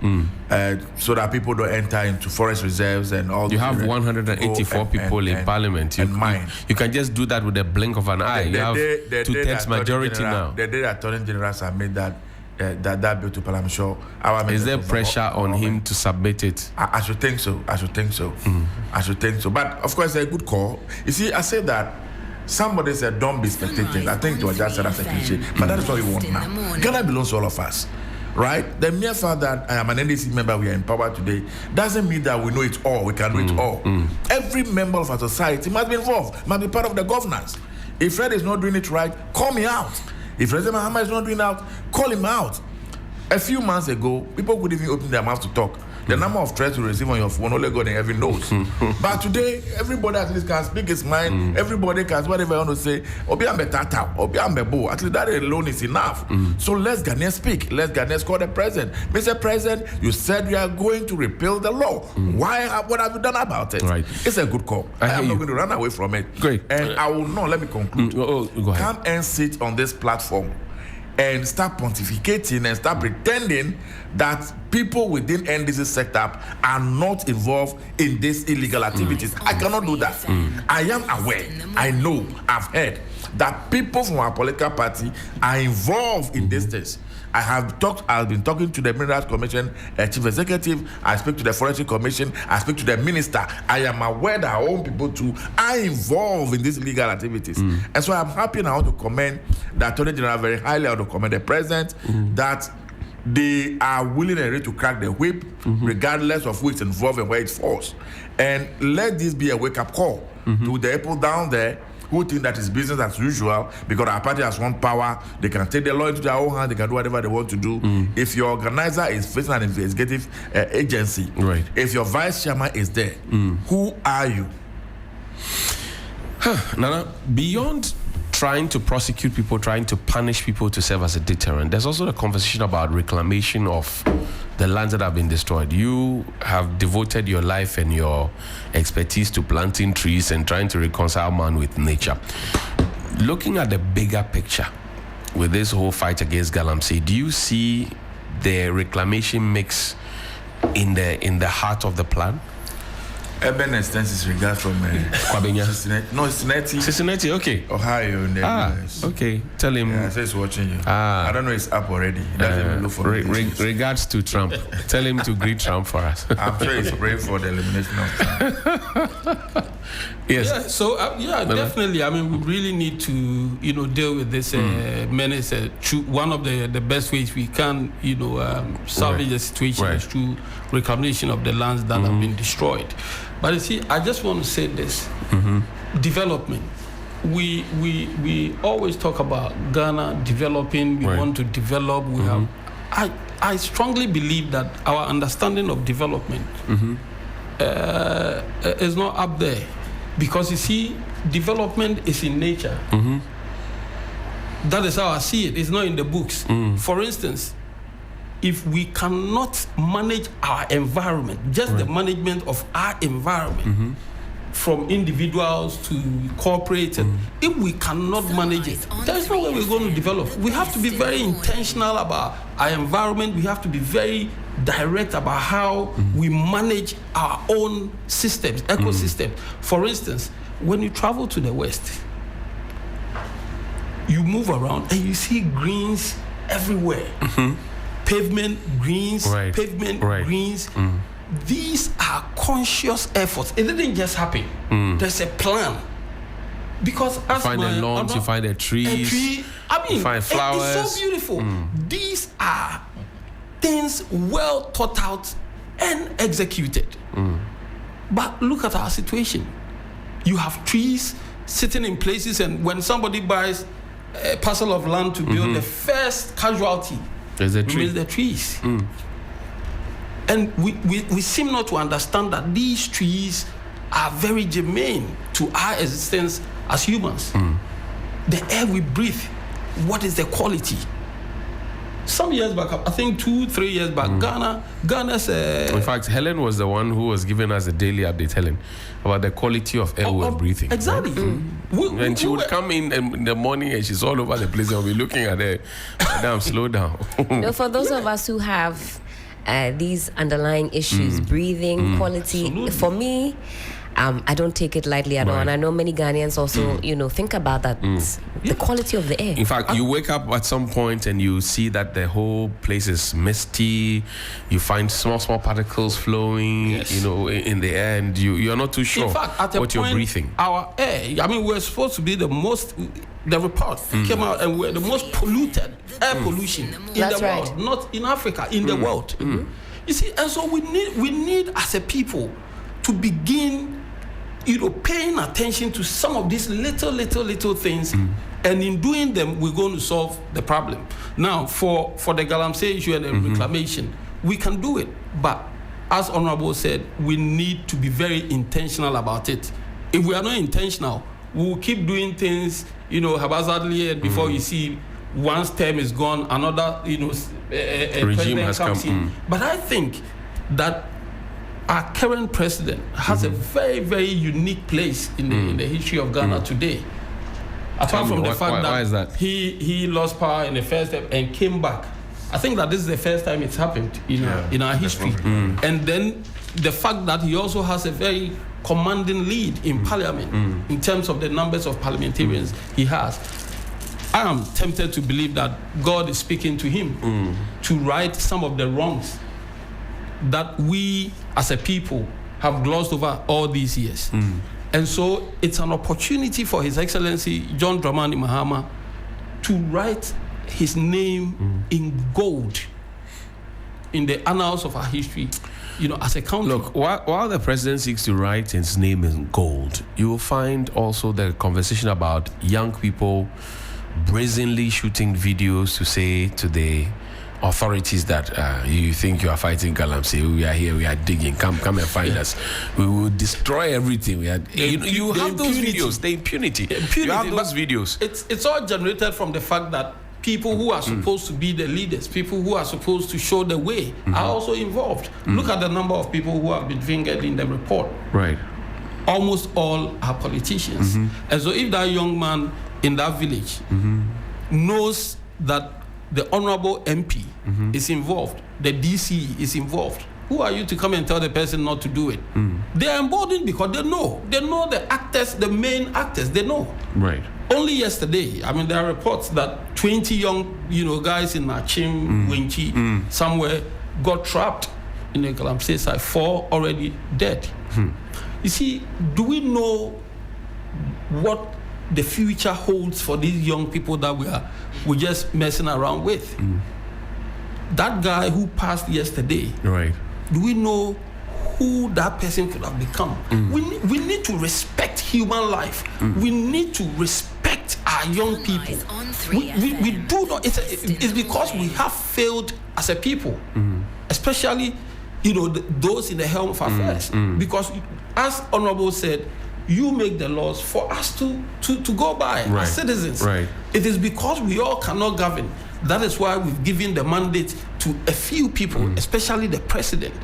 so that people don't enter into forest reserves and all. You have 184 people in Parliament. You can just do that with a blink of an eye. You have 2/3 majority now. The day that Attorney General submit that bill to Parliament, sure. Is there pressure on him to submit it? I should think so. I should think so. But of course, it's a good call. You see, I said that. Somebody said, don't be spectating. I think it was just said as a cliche. But that is what we want now. Ghana belongs to all of us. Right? The mere fact that I am an NDC member, we are in power today, doesn't mean that we know it all, we can do it all. Every member of our society must be involved, must be part of the governance. If Fred is not doing it right, call me out. If President Mahama is not doing it out, call him out. A few months ago, people couldn't even open their mouth to talk. The number of threats you receive on your phone, only God in heaven knows. But today, everybody at least can speak his mind. Everybody can, whatever I want to say, Obi Ambe Tata, Obi Ambe Bo. At least that alone is enough. So let's Ghanaians speak. Let's Ghanaians call the president. Mr. President, you said you are going to repeal the law. What have you done about it? Right. It's a good call. I am not going to run away from it. Great. And I will not, let me conclude. Go ahead. Come and sit on this platform and start pontificating and start pretending that people within NDC setup are not involved in these illegal activities. I cannot do that. I am aware, I know, I've heard that people from our political party are involved in these things. I've been talking to the Minerals Commission Chief Executive, I speak to the Forestry Commission, I speak to the Minister. I am aware that our own people too are involved in these illegal activities. And so I'm happy now to commend the Attorney General very highly. I want to commend the President that they are willing and ready to crack the whip, regardless of who is involved and where it falls. And let this be a wake-up call to the people down there who think that it's business as usual because our party has one power. They can take the law into their own hands. They can do whatever they want to do. If your organizer is facing an investigative agency, right. If your vice chairman is there, who are you? Nana, beyond trying to prosecute people, trying to punish people to serve as a deterrent, there's also a conversation about reclamation of the lands that have been destroyed. You have devoted your life and your expertise to planting trees and trying to reconcile man with nature. Looking at the bigger picture with this whole fight against Galamsey, do you see the reclamation mix in the heart of the plan? Urban extensions regard from Kwabena. Cincinnati, okay. Ohio in the US. Okay. Tell him. Yeah, I say he's watching you. I don't know it's up already. He doesn't even look for regards to Trump. Tell him to greet Trump for us. I'm sure he's praying for the elimination of Trump. Yes. Yeah, so definitely. I mean, we really need to, deal with this menace. One of the best ways we can, salvage the situation is through reclamation of the lands that have been destroyed. But you see, I just want to say this: development. We always talk about Ghana developing. We want to develop. We have. I strongly believe that our understanding of development is not up there. Because you see, development is in nature. That is how I see it. It's not in the books. For instance, if we cannot manage our environment, just the management of our environment, from individuals to corporates, if we cannot manage it, there's no way we're going to develop. We have to be very intentional about our environment. We have to be very direct about how we manage our own systems, ecosystems. For instance, when you travel to the West, you move around and you see greens everywhere. Pavement greens, greens. These are conscious efforts. It didn't just happen. There's a plan. Because as you find the lawns, you find the trees, you find flowers. It's so beautiful. These are things well thought out and executed. But look at our situation. You have trees, sitting in places, and when somebody buys a parcel of land to build, the first casualty is the tree. the trees. And we seem not to understand that these trees are very germane to our existence as humans. The air we breathe, what is the quality? Some years back, I think 2-3 years back, Ghana's... In fact, Helen was the one who was giving us a daily update, Helen, about the quality of air we were breathing. Exactly. And she would come in the morning and she's all over the place and we'll be looking at her. Madam, slow down. For those of us who have these underlying issues, breathing, quality, Absolutely. for me, I don't take it lightly at all. And I know many Ghanaians also, think about that. The quality of the air. In fact, you wake up at some point and you see that the whole place is misty. You find small particles flowing, in the air, and you're not too sure In fact, at what you're breathing. Our air, we're supposed to be the report came out, and we're the most polluted air pollution in That's the world, right. not in Africa, in the world. You see, and so we need as a people to begin paying attention to some of these little things, and in doing them, we're going to solve the problem. Now, for the Galamsey issue and the reclamation, we can do it, but as Honorable said, we need to be very intentional about it. If we are not intentional, we will keep doing things, haphazardly, and before you see, one's term is gone, another, a regime president has comes come. in. But I think that our current president has a very, very unique place in the history of Ghana today. Apart from the fact why is that? he lost power in the first step and came back. I think that this is the first time it's happened in our history. And then the fact that he also has a very commanding lead in parliament in terms of the numbers of parliamentarians he has. I am tempted to believe that God is speaking to him to right some of the wrongs that we as a people have glossed over all these years. And so it's an opportunity for His Excellency John Dramani Mahama to write his name in gold in the annals of our history, as a country. Look, while the president seeks to write his name in gold, you will find also the conversation about young people brazenly shooting videos to say to the authorities that you think you are fighting Galamsey, we are here, we are digging, come and find us, we will destroy everything. You have those videos, the impunity. You have those videos. It's all generated from the fact that people who are supposed to be the leaders, people who are supposed to show the way, are also involved. Look at the number of people who have been fingered in the report. Right. Almost all are politicians. And so if that young man in that village knows that the honorable MP is involved, the DC is involved, who are you to come and tell the person not to do it? They are emboldened because they know the actors, the main actors, they know. Right. Only yesterday, there are reports that 20 young, guys in Achim, Winchi, somewhere got trapped in the Galamsey side, 4 already dead. You see, do we know what the future holds for these young people that we're just messing around with? That guy who passed yesterday, right? Do we know who that person could have become? We need to respect human life. We need to respect our young people. We do not. It's because we have failed as a people, especially those in the helm of affairs. Because, as Honorable said, you make the laws for us to go by as citizens. Right. It is because we all cannot govern. That is why we've given the mandate to a few people, especially the president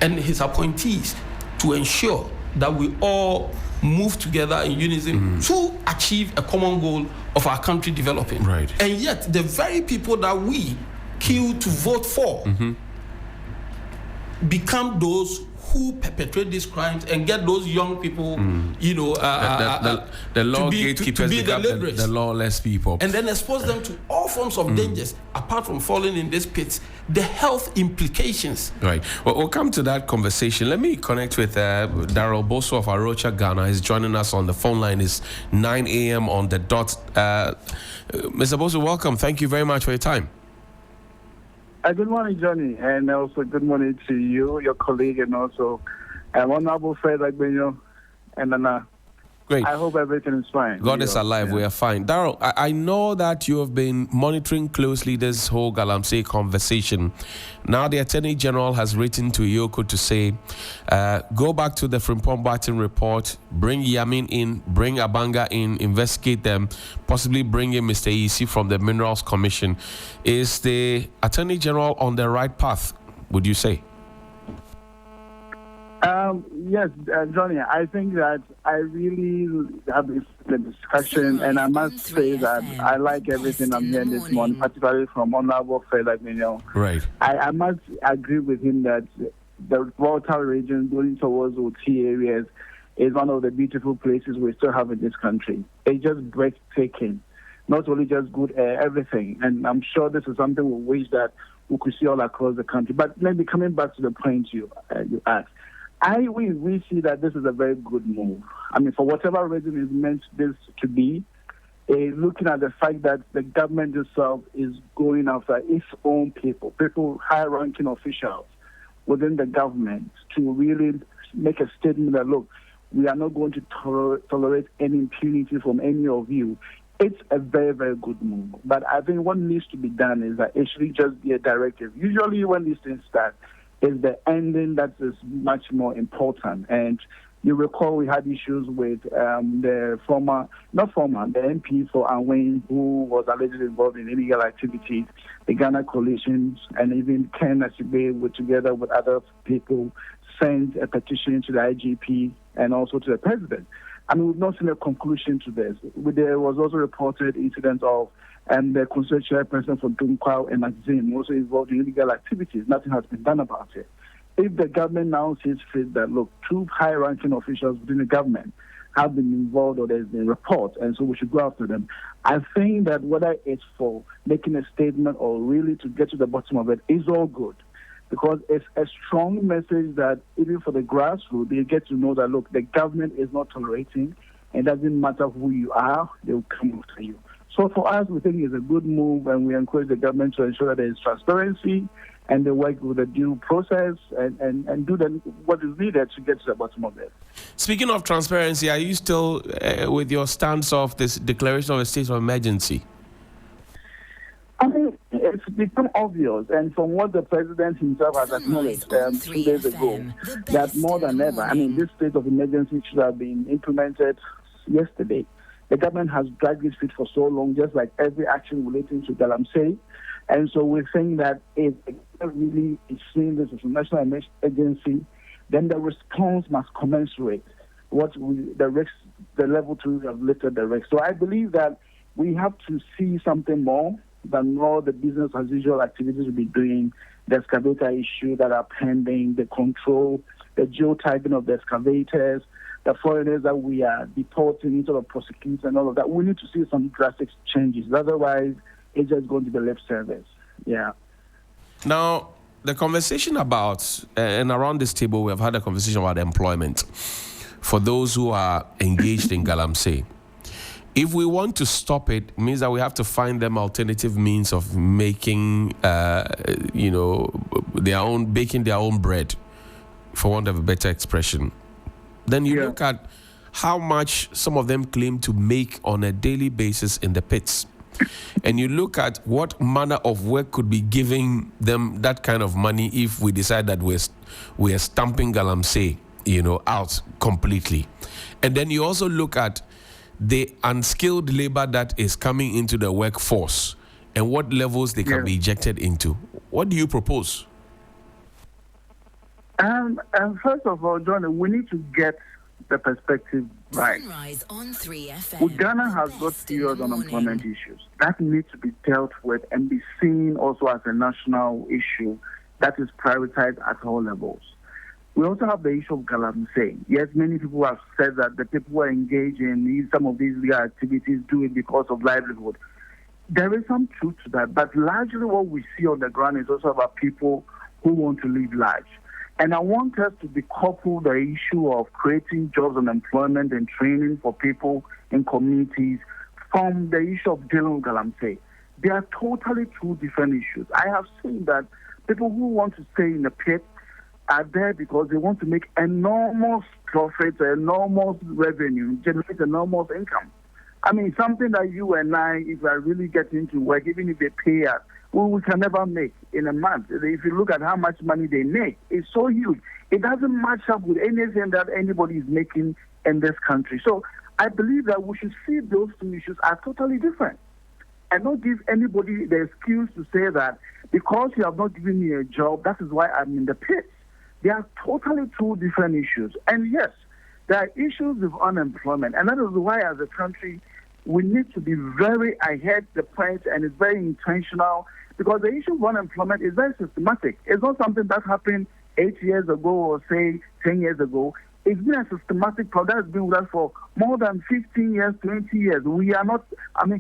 and his appointees, to ensure that we all move together in unison to achieve a common goal of our country developing. Right. And yet, the very people that we kill to vote for become those who perpetrate these crimes and get those young people, the law gatekeepers become the lawless people, and then expose them to all forms of dangers, apart from falling in these pits. The health implications. Right. Well, we'll come to that conversation. Let me connect with Daryl Boso of Arocha, Ghana. He's joining us on the phone line. It's 9 a.m. on the dot. Mr. Boso, welcome. Thank you very much for your time. Good morning, Johnny, and also good morning to you, your colleague, and also Honorable Fred Agbenyo, and then Great. I hope everything is fine. God is alive. We are fine. Darryl, I know that you have been monitoring closely this whole Galamsey conversation. Now the Attorney General has written to Yoko to say, go back to the Frimpong Barton report, bring Yamin in, bring Abanga in, investigate them, possibly bring in Mr. Isi from the Minerals Commission. Is the Attorney General on the right path, would you say? Yes, Johnny, I think that I really have the discussion, and I must say that I like everything I'm hearing this morning, particularly from Honorable Frederick Mignon. Right. I must agree with him that the volatile region going towards OT areas is one of the beautiful places we still have in this country. It's just breathtaking. Not only just good air, everything. And I'm sure this is something we wish that we could see all across the country. But maybe coming back to the point you asked, we see that this is a very good move. I mean, for whatever reason is meant this to be, looking at the fact that the government itself is going after its own people, high-ranking officials within the government, to really make a statement that, look, we are not going to tolerate any impunity from any of you. It's a very, very good move. But I think what needs to be done is that it should just be a directive. Usually when these things start, is the ending that is much more important. And you recall we had issues with the MP for Anwayne, who was allegedly involved in illegal activities, the Ghana coalitions, and even Ken Asibe, together with other people, sent a petition to the IGP and also to the president. I mean, we've not seen a conclusion to this. There was also reported incidents of the constitutional chairperson for Dunkwao and Maxim also involved in illegal activities. Nothing has been done about it. If the government now sees fit that, look, two high-ranking officials within the government have been involved or there's been reports, and so we should go after them, I think that whether it's for making a statement or really to get to the bottom of it is all good. Because it's a strong message that even for the grassroots, they get to know that, look, the government is not tolerating. It doesn't matter who you are, they will come after you. So for us, we think it's a good move, and we encourage the government to ensure that there is transparency and they work with the due process and do what is needed to get to the bottom of it. Speaking of transparency, are you still with your stance of this declaration of a state of emergency? I mean, it's become obvious, and from what the president himself has acknowledged 2 days ago, that more than ever, I mean, this state of emergency should have been implemented yesterday. The government has dragged its feet for so long, just like every action relating to Galamsey. And so we think that if the government really is seeing this as a national emergency, then the response must commensurate the level to have lifted the risk. So I believe that we have to see something more than all the business as usual activities we'll be doing, the excavator issue that are pending, the control, the geotagging of the excavators, the foreigners that we are deporting instead of prosecuting and all of that. We need to see some drastic changes. Otherwise, it's just going to be lip service. Yeah. Now, the conversation about, and around this table, we have had a conversation about employment for those who are engaged in Galamsey. If we want to stop it, it means that we have to find them alternative means of making, baking their own bread, for want of a better expression. Then you look at how much some of them claim to make on a daily basis in the pits. And you look at what manner of work could be giving them that kind of money if we decide that we're stamping Galamsey, out completely. And then you also look at the unskilled labor that is coming into the workforce and what levels they can be ejected into. What do you propose? First of all, John, we need to get the perspective right. Sunrise on 3FM. Well, Ghana has got serious unemployment issues that need to be dealt with and be seen also as a national issue that is prioritized at all levels. We also have the issue of Galamsey. Yes, many people have said that the people who are engaged in some of these legal activities do it because of livelihood. There is some truth to that, but largely what we see on the ground is also about people who want to live large. And I want us to decouple the issue of creating jobs and employment and training for people in communities from the issue of dealing with Galamsey. They are totally two different issues. I have seen that people who want to stay in the pit are there because they want to make enormous profits, enormous revenue, generate enormous income. I mean, something that you and I, if we are really getting to work, even if they pay us, we can never make in a month. If you look at how much money they make, it's so huge. It doesn't match up with anything that anybody is making in this country. So I believe that we should see those two issues as totally different and not give anybody the excuse to say that because you have not given me a job, that is why I'm in the pit. They are totally two different issues. And yes, there are issues with unemployment, and that is why as a country we need to be very ahead the point, and it's very intentional, because the issue of unemployment is very systematic. It's not something that happened 8 years ago or say 10 years ago. It's been a systematic problem that's been with us for more than 15 years, 20 years. We are not,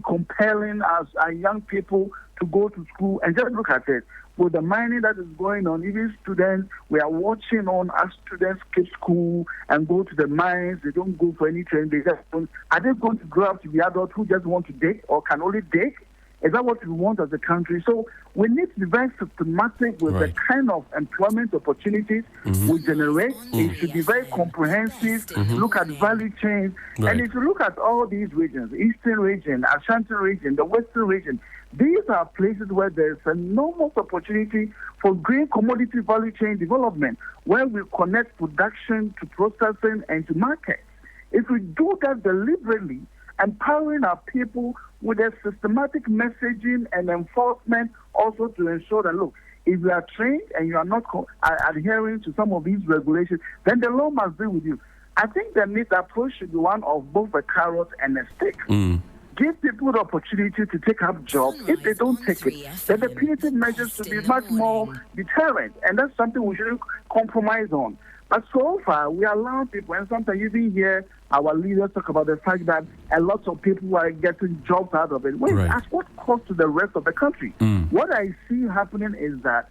compelling our young people to go to school, and just look at it. With the mining that is going on, even students, we are watching on as students skip school and go to the mines. They don't go for any training. They just don't. Are they going to grow up to be adults who just want to dig or can only dig? Is that what we want as a country? So we need to be very systematic with the kind of employment opportunities we generate. It should be very comprehensive, look at value chains. And if you look at all these regions, the Eastern region, Ashanti region, the Western region, these are places where there's enormous opportunity for green commodity value chain development, where we connect production to processing and to market. If we do that deliberately, empowering our people with a systematic messaging and enforcement also to ensure that, look, if you are trained and you are not adhering to some of these regulations, then the law must deal with you. I think the approach should be one of both a carrot and a stick. Give people the opportunity to take up jobs. If they don't take it, then the punitive measures should be much more deterrent. And that's something we shouldn't compromise on. But so far, we allow people, and sometimes you even hear our leaders talk about the fact that a lot of people are getting jobs out of it. Wait, at what cost to the rest of the country? What I see happening is that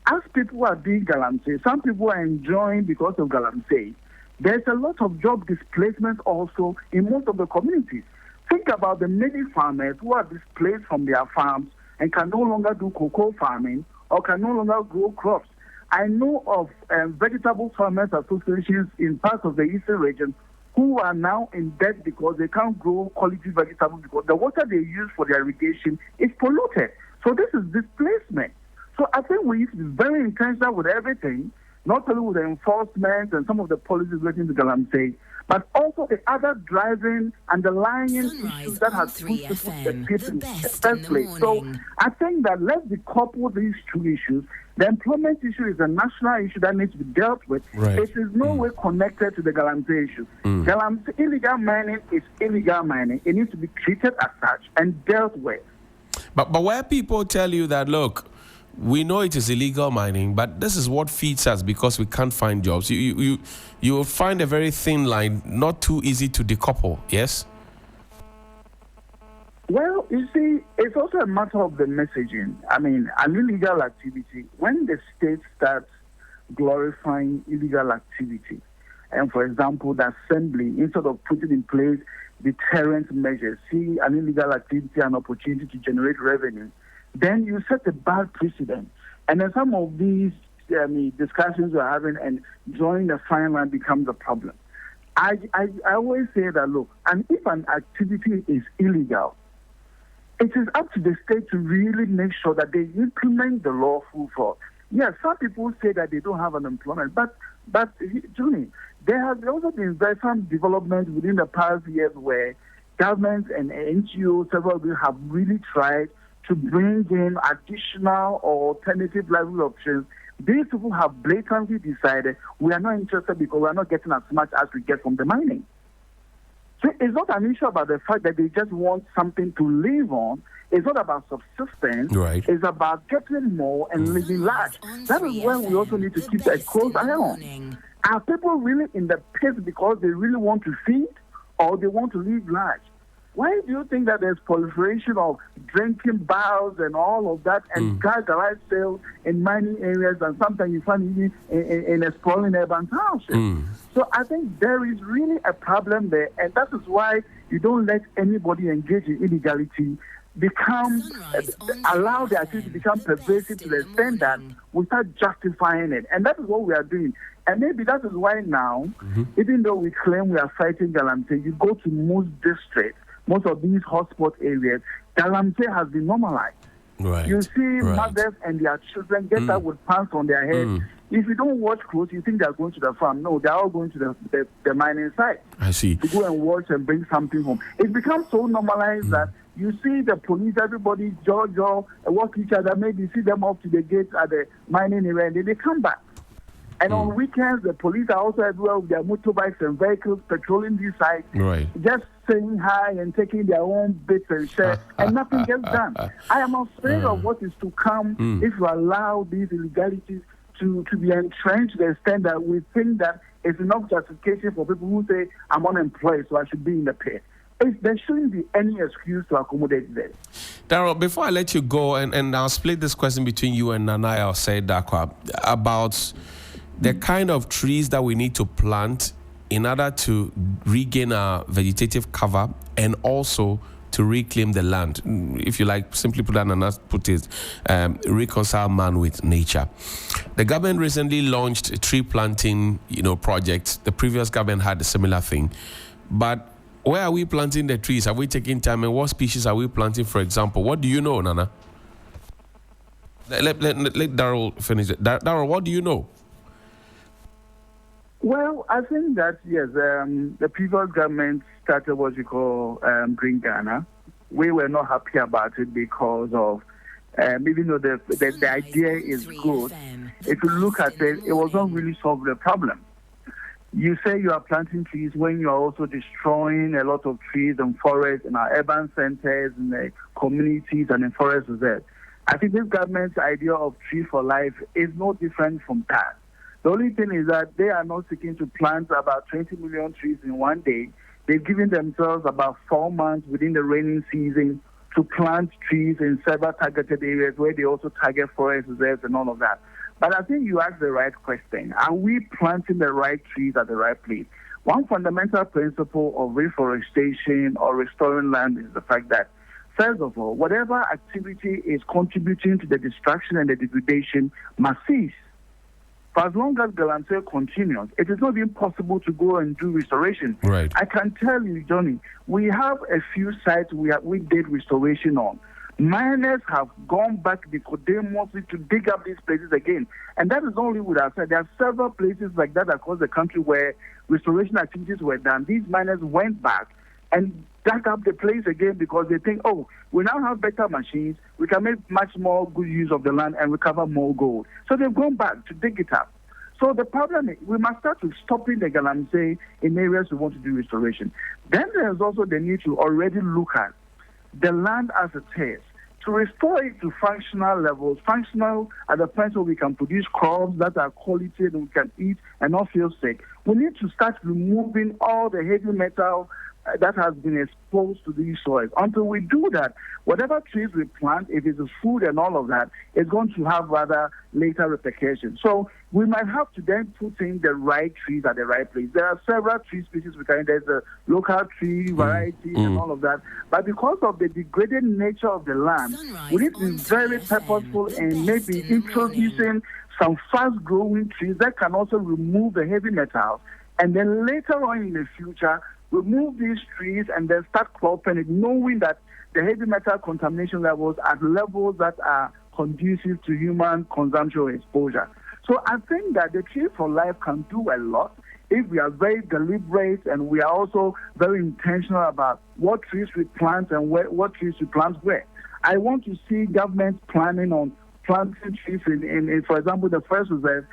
as people are doing Galamsey, some people are enjoying because of Galamsey. There's a lot of job displacement also in most of the communities. Think about the many farmers who are displaced from their farms and can no longer do cocoa farming or can no longer grow crops. I know of vegetable farmers associations in parts of the Eastern region who are now in debt because they can't grow quality vegetables because the water they use for their irrigation is polluted. So this is displacement. So I think we need to be very intentional with everything, not only with the enforcement and some of the policies relating to Galamsey, but also the other driving underlying issues that have put the people in the first place. So I think that let's decouple these two issues. The employment issue is a national issue that needs to be dealt with. It is no way connected to the Galamsey issue. Galamsey, illegal mining is illegal mining. It needs to be treated as such and dealt with. But where people tell you that, look, we know it is illegal mining, but this is what feeds us because we can't find jobs. You will find a very thin line, not too easy to decouple, yes? Well, you see, it's also a matter of the messaging. I mean, an illegal activity, when the state starts glorifying illegal activity, and for example, the assembly, instead of putting in place deterrent measures, see an illegal activity an opportunity to generate revenue, then you set a bad precedent. And then some of these discussions we're having and drawing the fine line becomes a problem. I always say that, look, and if an activity is illegal, it is up to the state to really make sure that they implement the law full force. Yes, some people say that they don't have unemployment, but Julie, there has also been some development within the past years where governments and NGOs, several of them have really tried to bring in additional or alternative livelihood options. These people have blatantly decided we are not interested because we are not getting as much as we get from the mining. So it's not an issue about the fact that they just want something to live on. It's not about subsistence. It's about getting more and living large. That is where we also need to keep a close eye on. Are people really in the pit because they really want to feed or they want to live large? Why do you think that there's proliferation of drinking bars and all of that and garage sales in mining areas, and sometimes you find it in a sprawling urban township? So I think there is really a problem there, and that is why you don't let anybody engage in illegality. become, allow the activity to become pervasive to the extent that we start justifying it. And that is what we are doing. And maybe that is why now, even though we claim we are fighting Galamsey, you go to most districts, most of these hotspot areas, Galamsey has been normalized. Right. You see mothers and their children get up with pants on their head. If you don't watch close, you think they are going to the farm. No, they are all going to the mining site. I see. To go and watch and bring something home. It becomes so normalized that you see the police, everybody, walk each other, maybe see them up to the gates at the mining area, and then they come back. And on weekends, the police are also everywhere with their motorbikes and vehicles patrolling these sites, just saying hi and taking their own bits and shares, and nothing gets done. I am afraid of what is to come if you allow these illegalities to be entrenched to the extent that we think that it's enough justification for people who say, I'm unemployed, so I should be in the pit. There shouldn't be any excuse to accommodate this. Darryl, before I let you go, and I'll split this question between you and Nanaya, I'll say Dakwa, about the kind of trees that we need to plant in order to regain our vegetative cover and also to reclaim the land. If you like, simply put that and put it, reconcile man with nature. The government recently launched a tree planting, project. The previous government had a similar thing. But where are we planting the trees? Are we taking time? And what species are we planting, for example? What do you know, Nana? Let Darryl finish it. Darryl, what do you know? Well, I think that, yes, the previous government started what you call Green Ghana. We were not happy about it because of, even though the idea is good, if you look at it, it was not really solving the problem. You say you are planting trees when you are also destroying a lot of trees and forests in our urban centers, in the communities and in forest reserves. I think this government's idea of Tree for Life is no different from that. The only thing is that they are not seeking to plant about 20 million trees in one day. They've given themselves about 4 months within the rainy season to plant trees in several targeted areas where they also target forest reserves and all of that. But I think you asked the right question. Are we planting the right trees at the right place? One fundamental principle of reforestation or restoring land is the fact that, first of all, whatever activity is contributing to the destruction and the degradation must cease. For as long as Galamsey continues, it is not even possible to go and do restoration. Right. I can tell you, Johnny, we have a few sites we did restoration on. Miners have gone back decodamously to dig up these places again. And that is only with us. There are several places like that across the country where restoration activities were done. These miners went back and dug up the place again because they think, we now have better machines, we can make much more good use of the land and recover more gold. So they've gone back to dig it up. So the problem is we must start with stopping the Galamsey in areas we want to do restoration. Then there's also the need to already look at the land as it is, to restore it to functional levels, functional at the point where we can produce crops that are quality and we can eat and not feel sick. We need to start removing all the heavy metal that has been exposed to these soils. Until we do that, whatever trees we plant, if it's food and all of that, is going to have rather later repercussions. So we might have to then put in the right trees at the right place. There are several tree species we can. There's a local tree variety and all of that. But because of the degraded nature of the land, we need to be very purposeful and maybe introducing some fast-growing trees that can also remove the heavy metals. And then later on in the future, remove these trees and then start cropping it, knowing that the heavy metal contamination levels are levels that are conducive to human consumption or exposure. So I think that the Tree for Life can do a lot if we are very deliberate and we are also very intentional about what trees we plant and what trees we plant where. I want to see government planning on planting trees in for example, the forest reserve,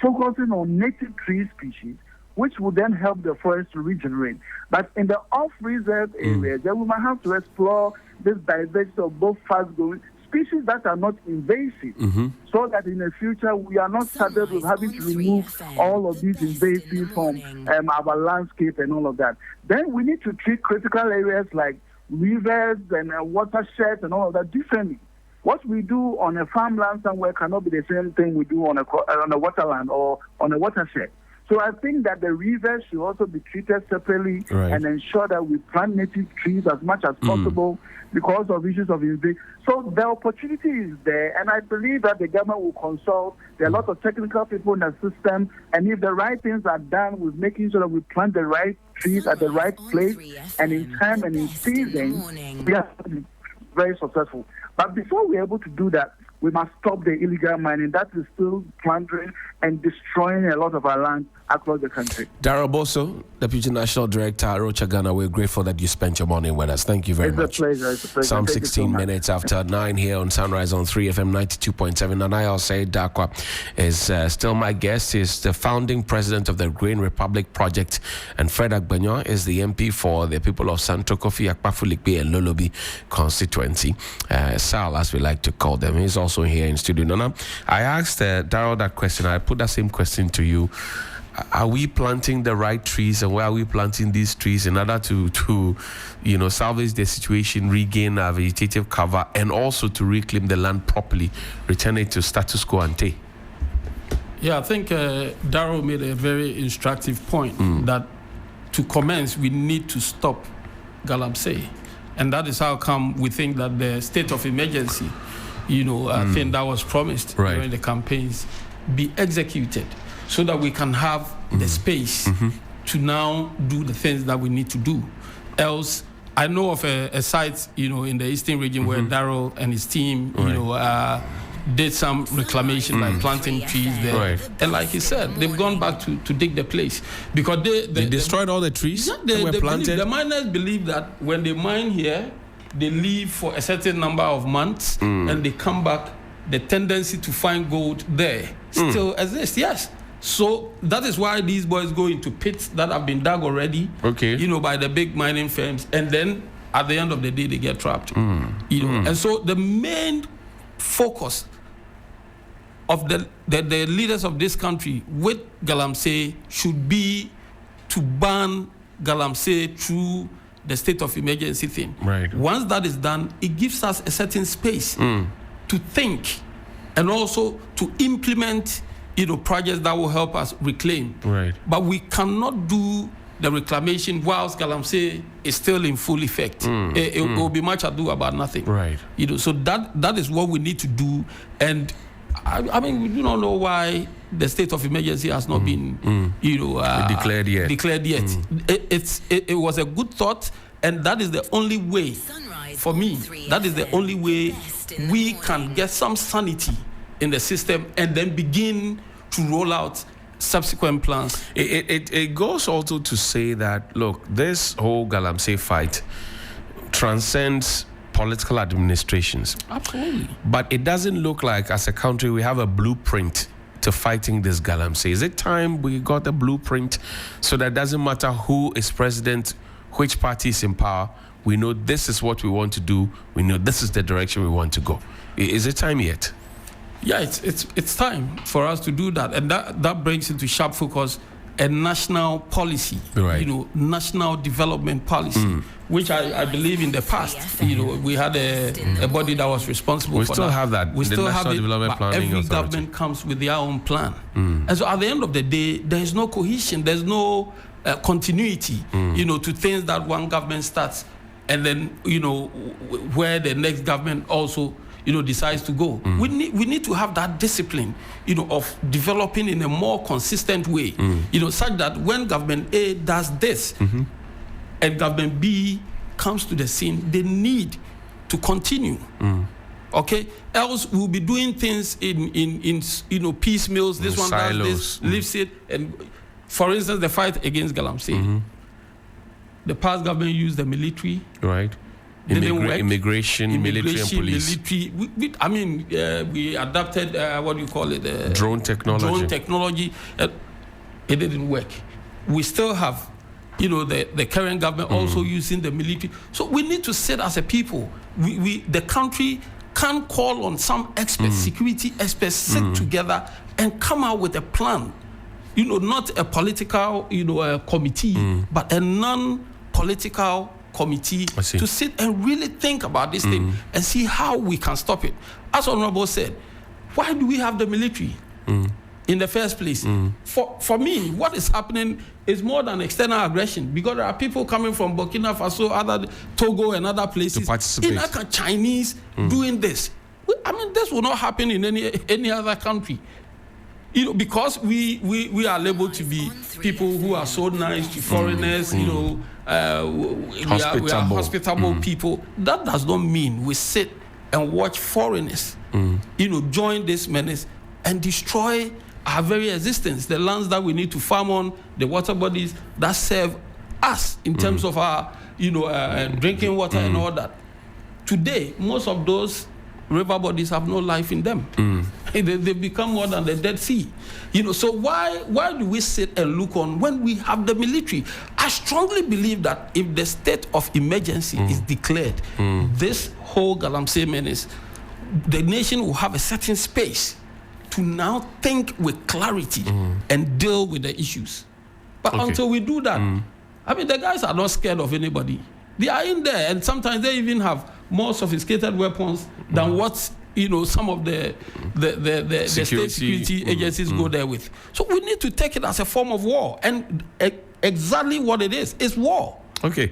focusing on native tree species, which would then help the forest to regenerate. But in the off-reserve areas, then we might have to explore this diversity of both fast-growing species that are not invasive, so that in the future we are not saddled with having to remove all of these invasive from our landscape and all of that. Then we need to treat critical areas like rivers and watersheds and all of that differently. What we do on a farmland somewhere cannot be the same thing we do on a waterland or on a watershed. So I think that the rivers should also be treated separately and ensure that we plant native trees as much as possible because of issues of invasion. So the opportunity is there, and I believe that the government will consult. There are a lot of technical people in the system, and if the right things are done with making sure that we plant the right trees at the right place and in time and in season, we are very successful. But before we're able to do that, we must stop the illegal mining that is still plundering and destroying a lot of our land across the country. Darrell Bosso, Deputy National Director, Rocha Ghana, we're grateful that you spent your morning with us. Thank you very much. It's a pleasure. Some 16 minutes after 9 here on Sunrise on 3FM 92.7. And I'll say Dakwa is still my guest. He's the founding president of the Green Republic Project. And Fred Agbenyo is the MP for the people of Santo Kofi, Akpafulikbe, and Lolobi constituency. Sal, as we like to call them. He's also here in studio. Nana, I asked Darrell that question. I put that same question to you. Are we planting the right trees, and where are we planting these trees in order to salvage the situation, regain our vegetative cover, and also to reclaim the land properly, return it to status quo ante? Yeah, I think Darrell made a very instructive point that to commence, we need to stop Galamsey. And that is how come we think that the state of emergency, thing that was promised during the campaigns, be executed, so that we can have the space to now do the things that we need to do. Else, I know of a site, in the eastern region where Darrell and his team, did some reclamation, like planting trees there. And like he said, they've gone back to dig the place because they destroyed all the trees that were planted. The miners believe that when they mine here, they leave for a certain number of months and they come back. The tendency to find gold there still exists, yes. So that is why these boys go into pits that have been dug already, by the big mining firms, and then at the end of the day they get trapped. And so the main focus of the leaders of this country with Galamsey should be to ban Galamsey through the state of emergency thing. Once that is done, it gives us a certain space to think and also to implement projects that will help us reclaim. But we cannot do the reclamation whilst Galamsey is still in full effect. It will be much ado about nothing. So that is what we need to do. And I mean, we do not know why the state of emergency has not been declared yet. It was a good thought, and that is the only way, for me, that is the only way we can get some sanity in the system and then begin to roll out subsequent plans. It goes also to say that, look, this whole Galamsey fight transcends political administrations. Absolutely. But it doesn't look like, as a country, we have a blueprint to fighting this Galamsey. Is it time we got a blueprint so that it doesn't matter who is president, which party is in power, we know this is what we want to do, we know this is the direction we want to go? Is it time yet? Yeah, it's time for us to do that, and that brings into sharp focus a national policy, national development policy, which I believe in the past, we had a body that was responsible for that. We still have that. We still have it, but every government comes with their own plan. And so at the end of the day, there is no cohesion, there's no continuity, to things that one government starts, and then, where the next government also decides to go. We need to have that discipline, of developing in a more consistent way, such that when government A does this and government B comes to the scene, they need to continue. Okay, else we'll be doing things in piecemeals. This one silos. Does this, leaves it, and for instance, the fight against Galamsey. The past government used the military. Immigration, military, and police. We adapted drone technology. Drone technology. It didn't work. We still have, the current government also using the military. So we need to sit as a people. The country can call on some experts, security experts, sit together and come out with a plan. Not a political, committee, but a non-political committee to sit and really think about this thing and see how we can stop it. As Honorable said, why do we have the military? in the first place. For me, what is happening is more than external aggression, because there are people coming from Burkina Faso, other Togo, and other places, to participate. in like Chinese doing this. I mean, this will not happen in any other country. You know, because we are labeled to be people who are so nice to foreigners. You know, we are hospitable people. That does not mean we sit and watch foreigners, you know, join this menace and destroy our very existence, the lands that we need to farm on, the water bodies that serve us in terms of our, you know, drinking water and all that. Today, most of those river bodies have no life in them. They become more than the Dead Sea. You know, so why do we sit and look on when we have the military? I strongly believe that if the state of emergency is declared, this whole Galamsey menace, the nation will have a certain space to now think with clarity and deal with the issues. But until we do that, I mean, the guys are not scared of anybody. They are in there, and sometimes they even have more sophisticated weapons than what, you know, some of the state security agencies go there with. So we need to take it as a form of war, and exactly what it is war. Okay,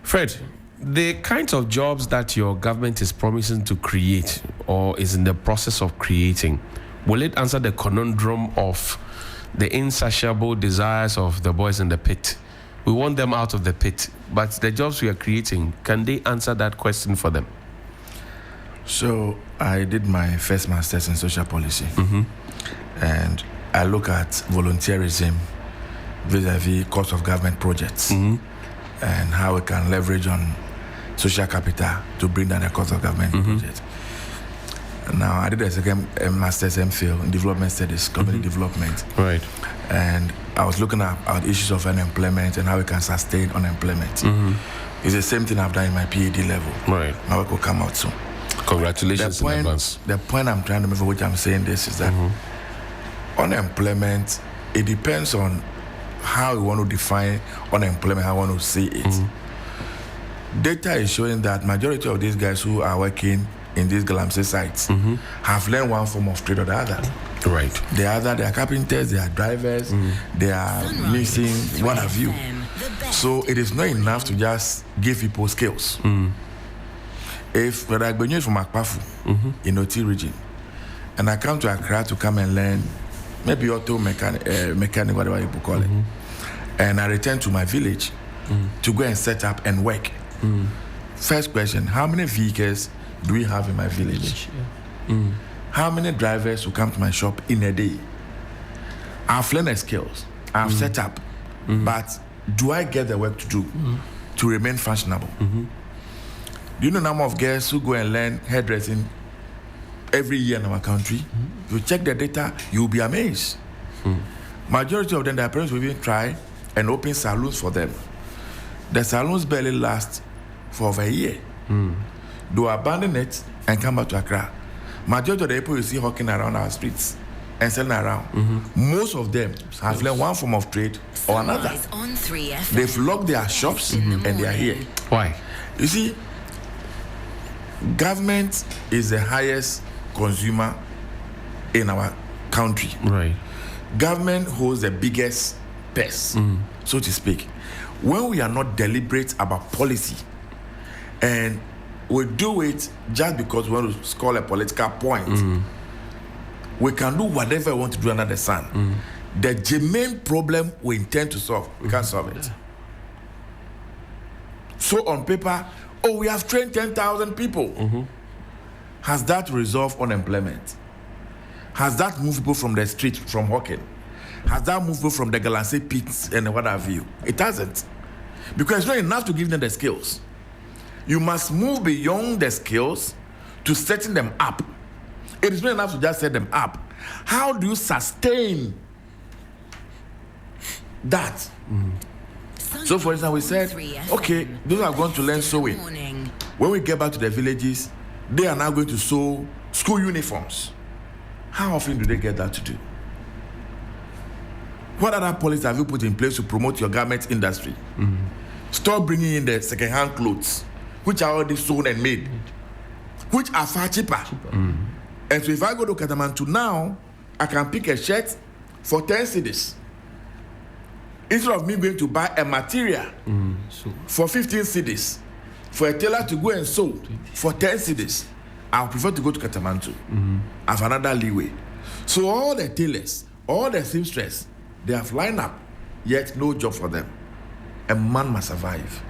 Fred, the kinds of jobs that your government is promising to create or is in the process of creating, will it answer the conundrum of the insatiable desires of the boys in the pit? We want them out of the pit, but the jobs we are creating, can they answer that question for them? So I did my first master's in social policy, and I look at volunteerism vis-a-vis cost of government projects, and how we can leverage on social capital to bring down the cost of government projects. Now, I did a second master's MPhil in development studies, community development. Right. And I was looking at issues of unemployment and how we can sustain unemployment. It's the same thing I've done in my PhD level. Right. My work will come out soon. Congratulations in advance. The point I'm trying to make for which I'm saying this is that unemployment, it depends on how you want to define unemployment, how you want to see it. Data is showing that majority of these guys who are working in these Galamsey sites have learned one form of trade or the other. Right. They are carpenters, they are drivers, they are missing, what have you. So it is not enough to just give people skills. If when I graduate from Akpafu in Oti region, and I come to Accra to come and learn maybe auto mechanic, whatever you call it, and I return to my village to go and set up and work. First question, how many vehicles do we have in my village? How many drivers will come to my shop in a day? I've learned the skills, I've set up, but do I get the work to do to remain fashionable? Do you know the number of girls who go and learn hairdressing every year in our country? You check the data, you'll be amazed. Majority of them, their parents will even try and open salons for them. The salons barely last for over a year. They abandon it and come back to Accra. Majority of the people you see hawking around our streets and selling around, most of them have learned one form of trade or another. They've locked their shops and they are here. Why? You see, government is the highest consumer in our country. Right. Government holds the biggest purse, so to speak. When we are not deliberate about policy and we do it just because we want to score a political point, we can do whatever we want to do under the sun. The germane problem we intend to solve, we can't solve it. So on paper, we have trained 10,000 people. Has that resolved unemployment? Has that moved people from the street, from hawking? Has that moved people from the Galamsey pits and what have you? It hasn't. Because it's not enough to give them the skills. You must move beyond the skills to setting them up. It is not enough to just set them up. How do you sustain that? So for instance, we said, okay, those are going to learn sewing. When we get back to the villages, they are now going to sew school uniforms. How often do they get that to do? What other policies have you put in place to promote your garment industry? Stop bringing in the second-hand clothes, which are already sewn and made, which are far cheaper. And so if I go to Katamantu now, I can pick a shirt for 10 cedis. Instead of me going to buy a material for 15 cedis, for a tailor to go and sew for 10 cedis, I prefer to go to Katamanto. I have another leeway. So all the tailors, all the seamstresses, they have lined up, yet no job for them. A man must survive.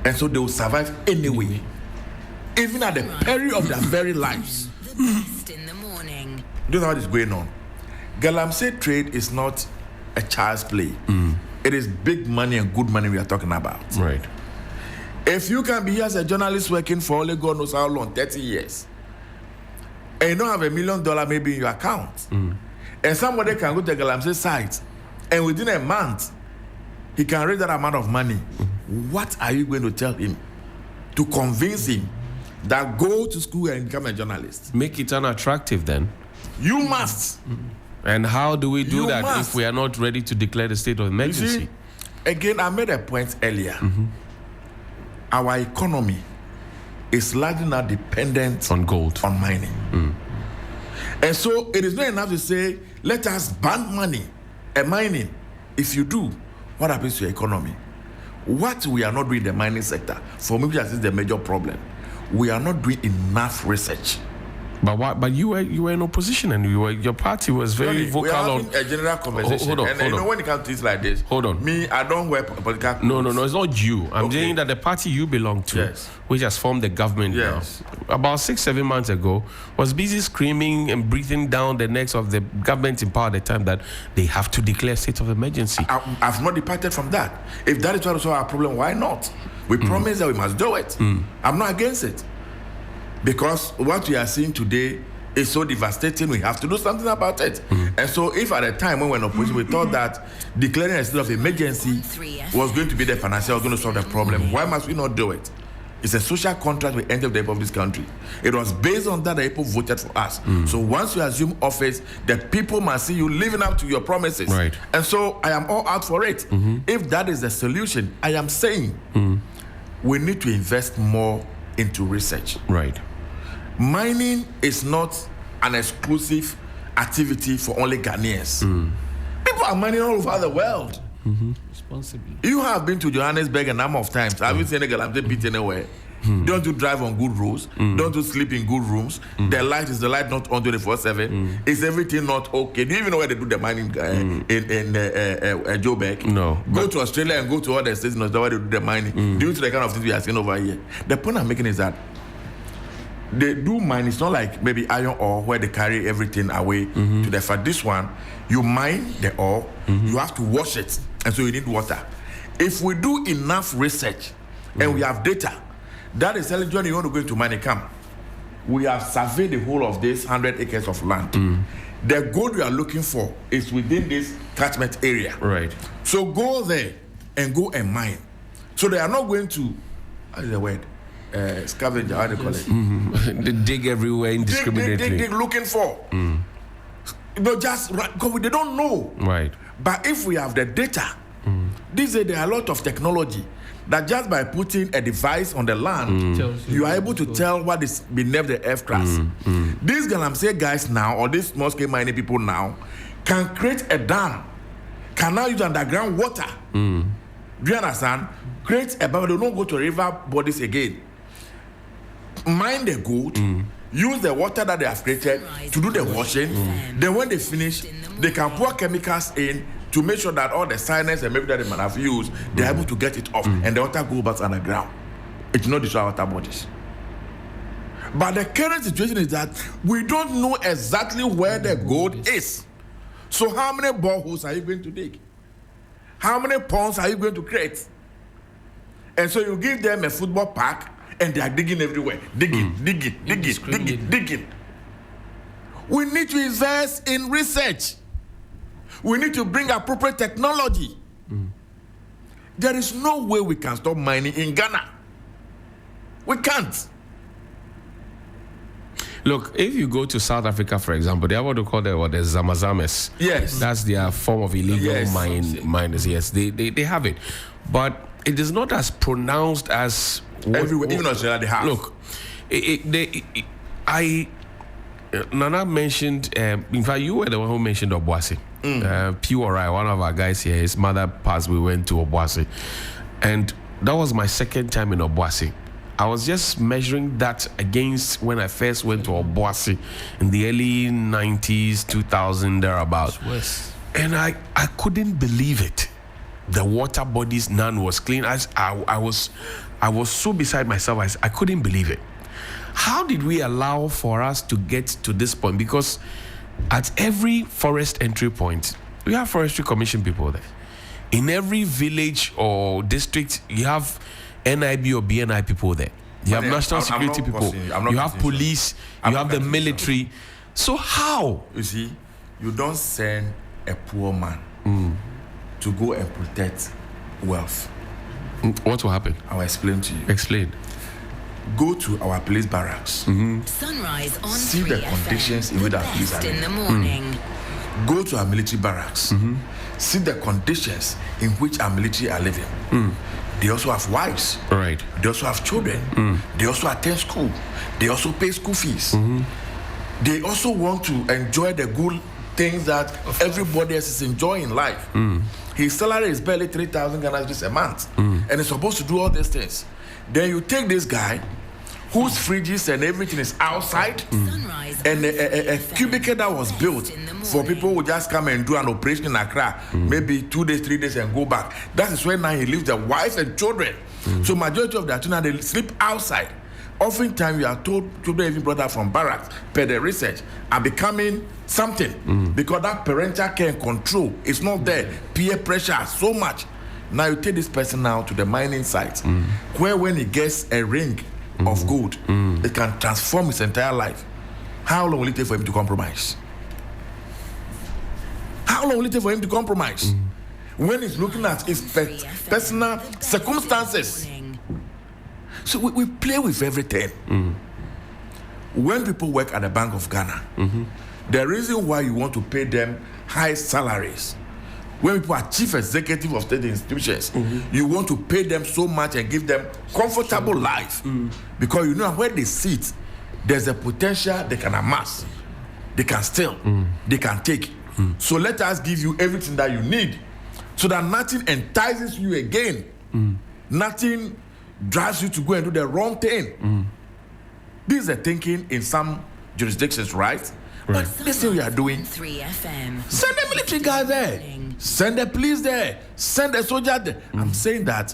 And so they will survive anyway, even at the peril of their very lives. The best in the morning. Do you know what is going on? Galamsey trade is not a child's play. It is big money and good money we are talking about. Right. If you can be here as a journalist working for only God knows how long, 30 years, and you don't have $1 million maybe in your account, and somebody can go to the Galamsey site, and within a month, he can raise that amount of money, what are you going to tell him to convince him that go to school and become a journalist? Make it unattractive then. You must. And how do we do You that must. if we are not ready to declare the state of You emergency? see, again, I made a point earlier. Our economy is largely now dependent On gold. on mining. And so it is not enough to say, let us ban money and mining. If you do, what happens to your economy? What we are not doing in the mining sector, for me, that is the major problem. We are not doing enough research. But what? But you were in opposition, and your party was very We vocal are on. having a general conversation. Hold on, and hold you know on. when it comes to things like this, Hold on. Me, I don't wear political clothes. No, it's not you. I'm Okay. saying that the party you belong to, Yes. which has formed the government Yes. now, about 6-7 months ago, was busy screaming and breathing down the necks of the government in power at the time that they have to declare state of emergency. I've not departed from that. If that is what is our problem, why not? We promise that we must do it. I'm not against it. Because what we are seeing today is so devastating, we have to do something about it. And so if at the time when we were in opposition, we thought that declaring a state of emergency was going to be the panacea, was going to solve the problem, why must we not do it? It's a social contract we entered the people of this country. It was based on that the people voted for us. So once you assume office, the people must see you living up to your promises. Right. And so I am all out for it. If that is the solution, I am saying we need to invest more into research. Right. Mining is not an exclusive activity for only Ghanaians. People are mining all over the world. Responsibly. You have been to Johannesburg a number of times. Have you seen a Galamsey pit anywhere? Don't you drive on good roads? Don't you sleep in good rooms? The light is the light not on 24/7? Is everything not okay? Do you even know where they do the mining in Joburg? No. Go to Australia and go to other states in Australia where they do the mining. Due to the kind of things we are seeing over here. The point I'm making is that they do mine. It's not like maybe iron ore where they carry everything away to the fat. This one, you mine the ore, you have to wash it, and so you need water. If we do enough research and we have data, that is telling you when you want to go into mining camp. We have surveyed the whole of this 100 acres of land. The gold we are looking for is within this catchment area. Right. So go there and go and mine. So they are not going to, what is the word? Scavenger, how do you call it? They dig everywhere indiscriminately. Dig looking for. Just because they don't know. Right. But if we have the data, these days there are a lot of technology that just by putting a device on the land, you are able to tell what is beneath the earth crust. These Galamsey guys now, or these small scale mining people now, can create a dam, can now use underground water. Do you understand? Create a bubble, they don't go to river bodies again. Mine the gold, use the water that they have created to do the washing. Then when they finish, they can pour chemicals in to make sure that all the cyanide and maybe that they might have used, they're able to get it off, and the water goes back underground. It's not destroy water bodies. But the current situation is that we don't know exactly where the gold is. So how many boreholes are you going to dig? How many ponds are you going to create? And so you give them a football park, and they are digging everywhere. Digging. We need to invest in research. We need to bring appropriate technology. There is no way we can stop mining in Ghana. We can't. Look, if you go to South Africa, for example, they have what they call the Zamazames. Yes. That's their form of illegal Yes. miners. Yes, they have it. But it is not as pronounced as... Everywhere, even Australia, they have. Look, Nana mentioned, in fact, you were the one who mentioned Obuasi. P.O.R.I., one of our guys here, his mother passed, we went to Obuasi. And that was my second time in Obuasi. I was just measuring that against when I first went to Obuasi in the early 90s, 2000, thereabouts. And I couldn't believe it. The water bodies, none was clean. I was so beside myself, I couldn't believe it. How did we allow for us to get to this point? Because at every forest entry point, we have forestry commission people there. In every village or district, you have NIB or BNI people there. You have national security people. You have police. You have the military. So how? You see, you don't send a poor man to go and protect wealth. What will happen? I'll explain to you. Explain. Go to our police barracks. Sunrise on See the 3FM, conditions in which our police are in the living. morning. Go to our military barracks. See the conditions in which our military are living. They also have wives. Right. They also have children. They also attend school. They also pay school fees. They also want to enjoy the good things that everybody else is enjoying in life. His salary is barely 3,000 Ghana cedis a month. And he's supposed to do all these things. Then you take this guy whose fridges and everything is outside, and a cubicle that was built for people who just come and do an operation in Accra, maybe 2 days, 3 days, and go back. That is where now he leaves the wife and children. So majority of the children, they sleep outside. Oftentimes, you are told children even brought up from barracks, per the research, are becoming something because that parental care and control is not there. Peer pressure so much. Now you take this person now to the mining site, where when he gets a ring of gold, it can transform his entire life. How long will it take for him to compromise? How long will it take for him to compromise? When he's looking at his personal circumstances. So we play with everything. When people work at the Bank of Ghana, the reason why you want to pay them high salaries, when people are chief executive of state institutions, you want to pay them so much and give them comfortable life. Because you know where they sit, there's a potential they can amass, they can steal, they can take. So let us give you everything that you need so that nothing entices you again. Nothing drives you to go and do the wrong thing. This is the thinking in some jurisdictions, right? But this thing we are doing, 3FM. send the military guy there, send the police there, send the soldier there. I'm saying that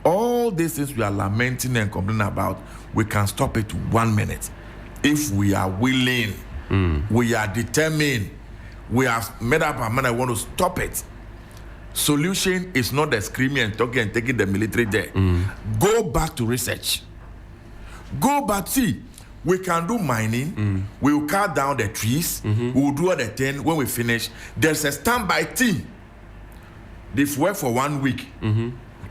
all these things we are lamenting and complaining about, we can stop it 1 minute. If we are willing, we are determined, we have made up our mind, I want to stop it. Solution is not the screaming and talking and taking the military there. Go back to research. Go back, see, we can do mining, we will cut down the trees, we will do all the thing. When we finish, there's a standby team. They've worked for 1 week,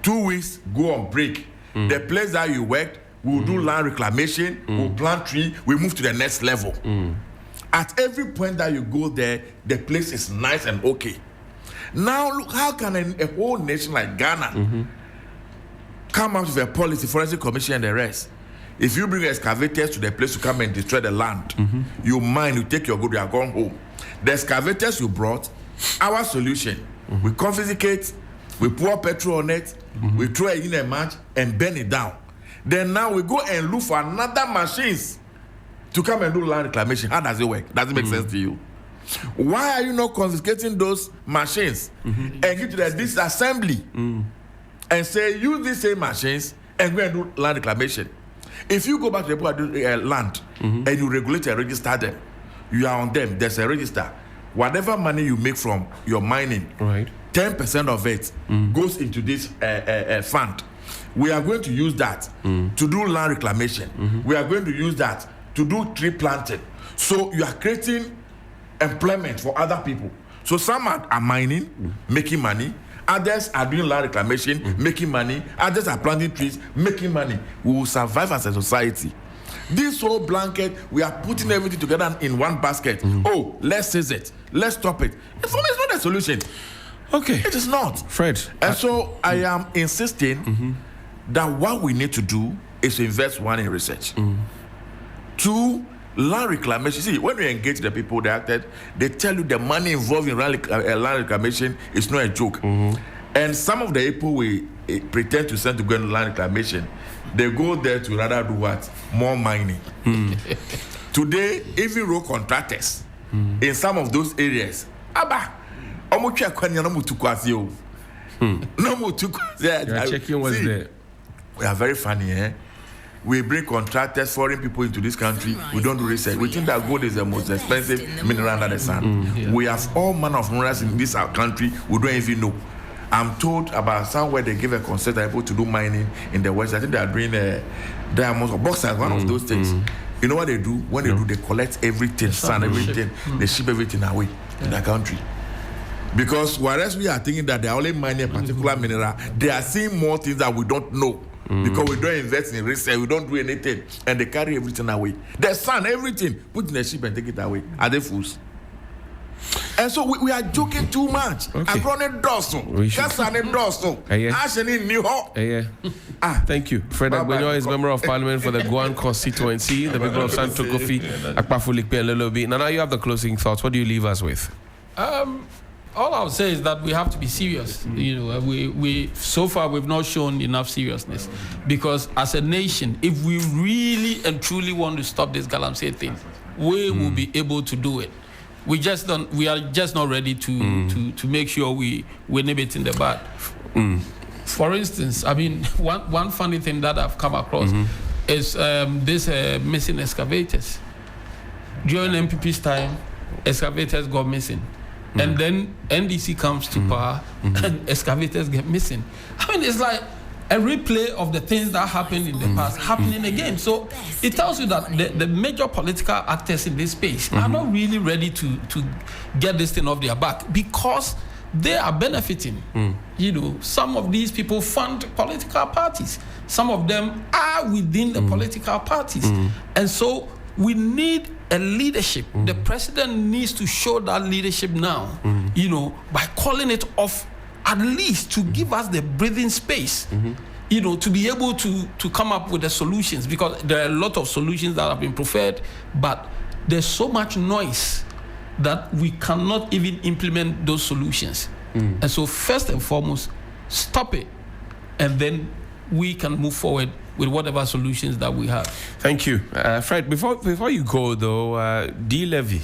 2 weeks, go on break. The place that you worked, we will do land reclamation, we'll plant tree, we move to the next level. At every point that you go there, the place is nice and okay. Now look, how can a whole nation like Ghana come out with a policy, forensic commission and the rest? If you bring excavators to the place to come and destroy the land, you mine, you take your good, you are going home. The excavators you brought, our solution, we confiscate, we pour petrol on it, we throw it in a match and burn it down. Then now we go and look for another machines to come and do land reclamation. How does it work? Does it make sense to you? Why are you not confiscating those machines and give to the disassembly and say, use these same machines and go and do land reclamation? If you go back to the land and you regulate and register them, you are on them. There's a register. Whatever money you make from your mining, 10% of it goes into this fund. We are going to use that to do land reclamation. We are going to use that to do tree planting. So you are creating employment for other people. So some are mining, making money. Others are doing land reclamation, making money. Others are planting trees, making money. We will survive as a society. This whole blanket, we are putting everything together in one basket. Oh, let's seize it. Let's stop it. For me, it's not a solution. Okay. It is not. Fred. And so I am insisting that what we need to do is to invest, one, in research. 2, land reclamation. See, when we engage the people that acted, they tell you the money involved in land reclamation is not a joke. And some of the people we pretend to send to go into land reclamation, they go there to rather do what? More mining. Today, even road contractors in some of those areas, no more checking what's there. We are very funny, eh? We bring contractors, foreign people into this country. We don't do research. We think that gold is the most expensive mineral under the sun. We have all manner of minerals in this our country. We don't even know. I'm told about somewhere they give a consent to people to do mining in the West. I think they are doing diamonds or bauxite, one of those things. You know what they do? When they do, they collect everything, sand, everything. They ship everything away in the country. Because whereas we are thinking that they are only mining a particular mineral, they are seeing more things that we don't know. Because we don't invest in research, we don't do anything, and they carry everything away. The sun, everything, put in the ship and take it away. Are they fools? And so we are joking too much. I'm running Dawson. That's an Dawson. Thank you. Fred Agbenyo is Member of Parliament for the Guan constituency, the people of Santo Kofi, Akpafulikpe and Lelobi. Now you have the closing thoughts. What do you leave us with? All I'll say is that we have to be serious. You know, we so far we've not shown enough seriousness, because as a nation, if we really and truly want to stop this Galamsey thing, we will be able to do it. We are just not ready to make sure we nip it in the bud. For instance, I mean, one funny thing that I've come across is this missing excavators. During MPP's time, excavators got missing. And then NDC comes to power and excavators get missing. I mean, it's like a replay of the things that happened in the past happening again. So it tells you that the major political actors in this space are not really ready to get this thing off their back, because they are benefiting. You know, some of these people fund political parties. Some of them are within the political parties. And so we need a leadership. The president needs to show that leadership now, you know, by calling it off, at least to give us the breathing space, you know, to be able to come up with the solutions, because there are a lot of solutions that have been preferred, but there's so much noise that we cannot even implement those solutions. And so first and foremost, stop it, and then we can move forward with whatever solutions that we have. Thank you. Fred, before you go though, Levy,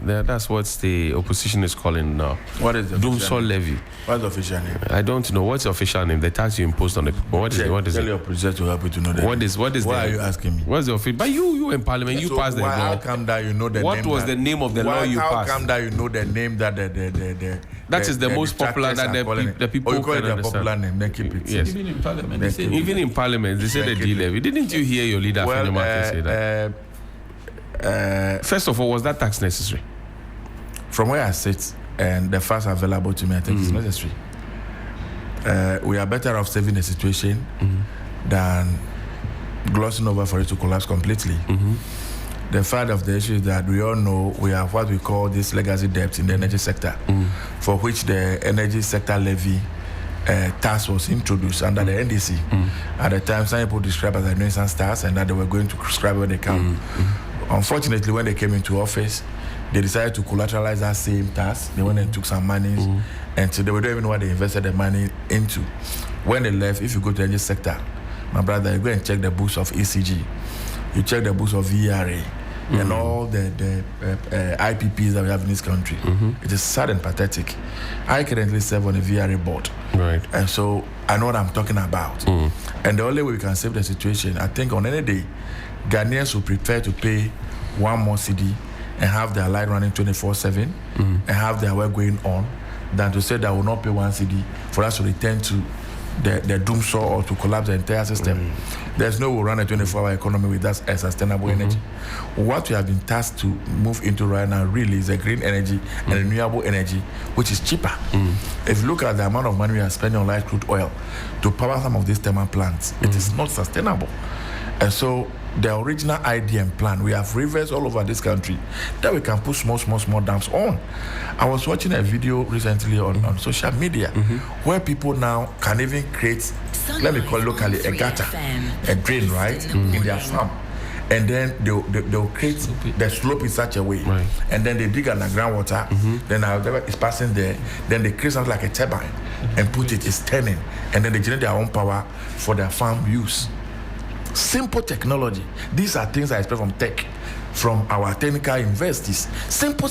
that's what the opposition is calling now. What is the Doomsor Levy? What's the official name? I don't know. What's the official name? The tax you imposed on the people. What is it? Tell your producer to help you to know that. What is why are you asking me? What's the official? But you in Parliament, you passed the law. How come that you know the what name? What was the name of the law you passed? How come that you know the name that that is the most popular that the people you call it a popular name, then keep it. Yes. Even in Parliament, they say the D-Levy. Didn't you hear your leader from the market say that? First of all, was that tax necessary? From where I sit and the facts available to me, I think it's necessary. We are better off saving the situation than glossing over for it to collapse completely. The fact of the issue is that we all know we have what we call this legacy debt in the energy sector, for which the energy sector levy tax was introduced under the NDC. At the time, some people described as a nuisance tax, and that they were going to prescribe where they come. Unfortunately, when they came into office, they decided to collateralize that same tax. They went and took some money, and so they don't even know what they invested the money into. When they left, if you go to the energy sector, my brother, you go and check the books of ECG, you check the books of VRA, and all the IPPs that we have in this country. It is sad and pathetic. I currently serve on the VRA board. Right. And so I know what I'm talking about. And the only way we can save the situation, I think on any day, Ghanaians will prefer to pay one more CD and have their light running 24/7 and have their work going on, than to say that will not pay one CD for us to return to the doomsor or to collapse the entire system. There's no way we'll run a 24-hour economy with that sustainable energy. What we have been tasked to move into right now really is a green energy and renewable energy, which is cheaper. If you look at the amount of money we are spending on light crude oil to power some of these thermal plants, it is not sustainable. And so the original idea and plan, we have rivers all over this country that we can put small dams on. I was watching a video recently on social media where people now can even create, let me call it locally, a gutter, a drain, right, in their farm. and then they'll create the slope in such a way, and then they dig underground water. Then whatever is passing there, then they create something like a turbine and put it's turning, and then they generate their own power for their farm use. Simple technology. These are things I expect from tech, from our technical universities. Simple.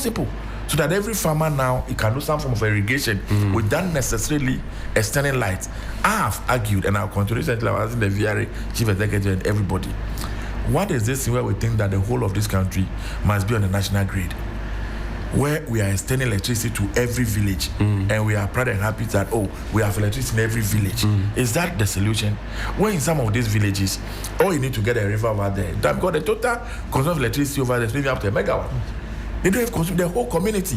So that every farmer now he can do some form of irrigation without necessarily extending lights. I have argued, and I'll continue until I was in the VRA chief executive and everybody. What is this where we think that the whole of this country must be on the national grid, where we are extending electricity to every village, and we are proud and happy that we have electricity in every village? Is that the solution? When in some of these villages, all you need to get a river over there, because the total consumption of electricity over there is maybe up to a megawatt. They don't have consume the whole community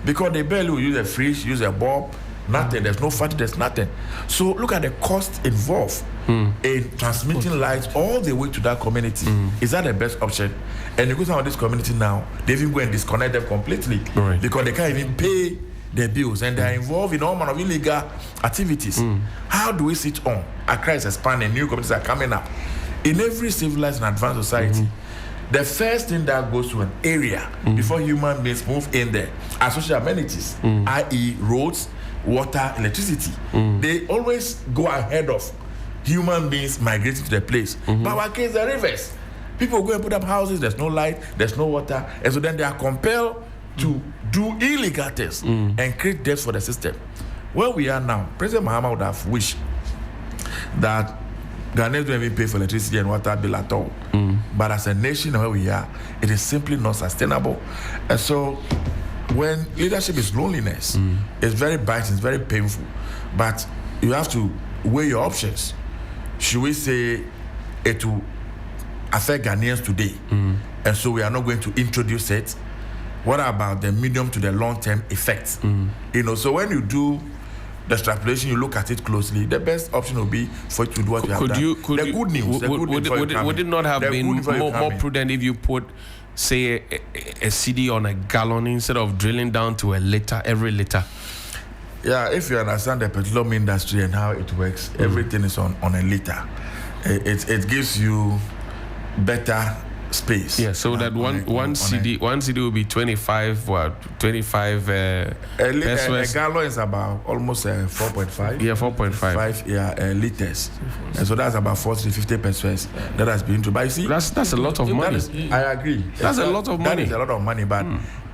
because they barely will use a fridge, use a bulb, nothing. There's no factory, there's nothing. So look at the cost involved in transmitting lights all the way to that community. Is that the best option? And you go to some of this community now, they even go and disconnect them completely because they can't even pay their bills, and they are involved in all manner of illegal activities. How do we sit on? Accra is expanding, new communities are coming up. In every civilized and advanced society, the first thing that goes to an area before human beings move in there are social amenities, i.e. roads, water, electricity. They always go ahead of human beings migrating to the place. But our case, the rivers. People go and put up houses, there's no light, there's no water, and so then they are compelled to do illegal tests and create debts for the system. Where we are now, President Mahama would have wished that Ghanaians don't even pay for electricity and water bill at all. But as a nation where we are, it is simply not sustainable. And so when leadership is loneliness, it's very biting, it's very painful. But you have to weigh your options. Should we say it will affect Ghanaians today, and so we are not going to introduce it? What about the medium to the long-term effects? So when you do the extrapolation, you look at it closely, the best option will be for you to do what you have done. Would it not have been more prudent if you put, say, a CD on a gallon instead of drilling down to a liter, every liter? Yeah, if you understand the petroleum industry and how it works, everything is on a liter. It gives you better space. Yeah, so that one CD will be 25 a gallon is about almost 4.5. Yeah, 4.5. Liters. And so that's about 40-50 pesos that has been to buy. See, that's a lot of money. I agree. That's a lot of money. That is a lot of money, but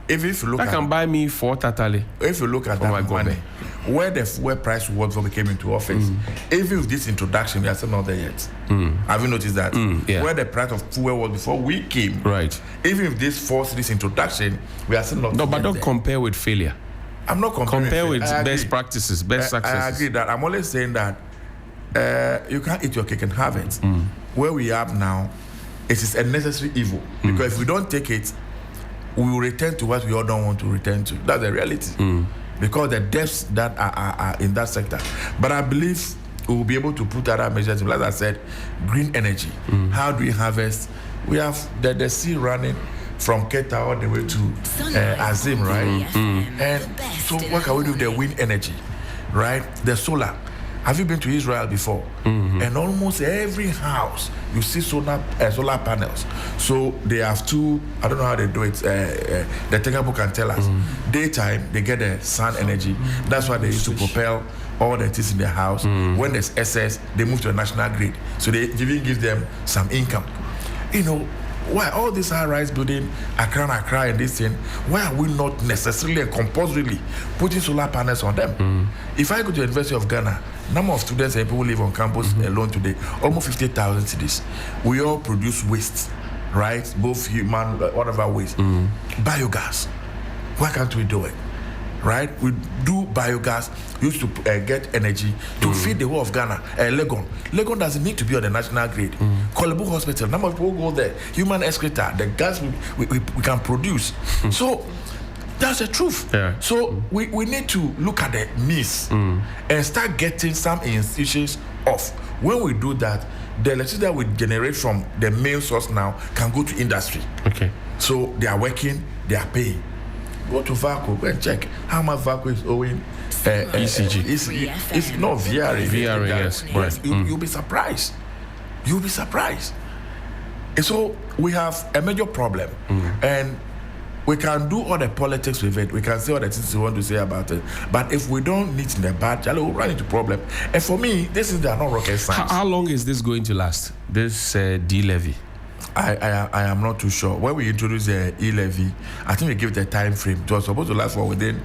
if you look that can buy me 4 tatali. If you look at that money, where the fuel price was before we came into office, even with this introduction, we are still not there yet. Have you noticed that? Where the price of fuel was before we came, right? Even if this forced this introduction, we are still not. No, but don't compare with failure. I'm not comparing. Compare with best practices, best successes. I agree that. I'm only saying that you can't eat your cake and have it. Where we are now, it is a necessary evil because if we don't take it, we will return to what we all don't want to return to. That's the reality. Because the depths that are in that sector. But I believe we will be able to put other measures. Like I said, green energy. How do we harvest? We have the sea running from Keta all the way to Azim, right? And so what can we do with the wind energy, right? The solar. Have you been to Israel before? And almost every house you see solar panels. So they have two. I don't know how they do it. The technical can tell us. Daytime they get the sun energy. That's why they used to propel all the things in their house. When there's excess, they move to the national grid. So they even give them some income. Why all this high-rise building, Accra and this thing, why are we not necessarily and compulsorily putting solar panels on them? If I go to the University of Ghana, number of students and people live on campus alone today, almost 50,000 cities. We all produce waste, right? Both human, whatever waste. Biogas. Why can't we do it? Right? We do biogas, used to get energy to feed the whole of Ghana. Legon. Legon doesn't need to be on the national grid. Kolebu Hospital, number of people go there. Human excreta, the gas we can produce. So that's the truth. Yeah. So we need to look at the means and start getting some institutions off. When we do that, the electricity that we generate from the main source now can go to industry. Okay. So they are working, they are paying. Go to VACO, go and check how much VACO is owing. ECG. It's not VRA. VRA, yes. Right. You'll be surprised. You'll be surprised. So we have a major problem, and we can do all the politics with it. We can say all the things we want to say about it. But if we don't nip in the bud, we'll run into problem. And for me, this is not rocket science. How long is this going to last? This D-levy? I am not too sure. When we introduced the E-levy, I think we give the time frame. It was supposed to last for within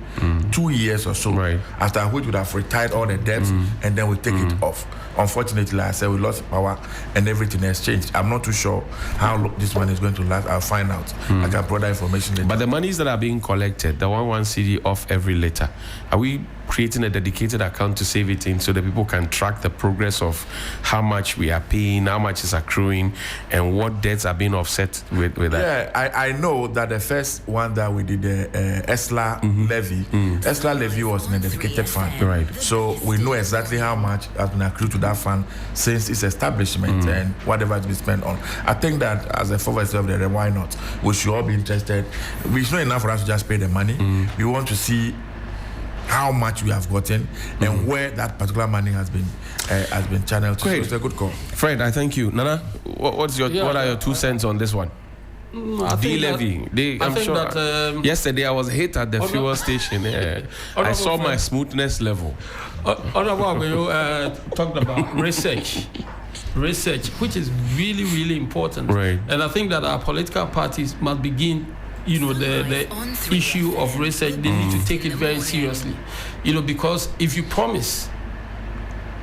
2 years or so. Right. After which we would have retired all the debts and then we take it off. Unfortunately, like I said, we lost power and everything has changed. I'm not too sure how this one is going to last. I'll find out. I can provide information later. But the monies that are being collected, the 1 CD off every letter, are we creating a dedicated account to save it in so that people can track the progress of how much we are paying, how much is accruing, and what debts are being offset with that? Yeah, I know that the first one that we did, the ESLA levy, ESLA levy was in a dedicated fund. Right. So we know exactly how much has been accrued to that fund since its establishment and whatever has been spent on. I think that as a forward of the why not? We should all be interested. It's not enough for us to just pay the money. We want to see how much we have gotten and where that particular money has been channeled to. So it's a good call. Fred, I thank you. Nana, what are your 2 cents on this one? D-levy. I'm sure yesterday I was hit at the fuel station. I saw my smoothness level. Honorable, you talked about research, which is really, really important. Right. And I think that our political parties must begin, the issue of research. They need to take it very seriously, because if you promise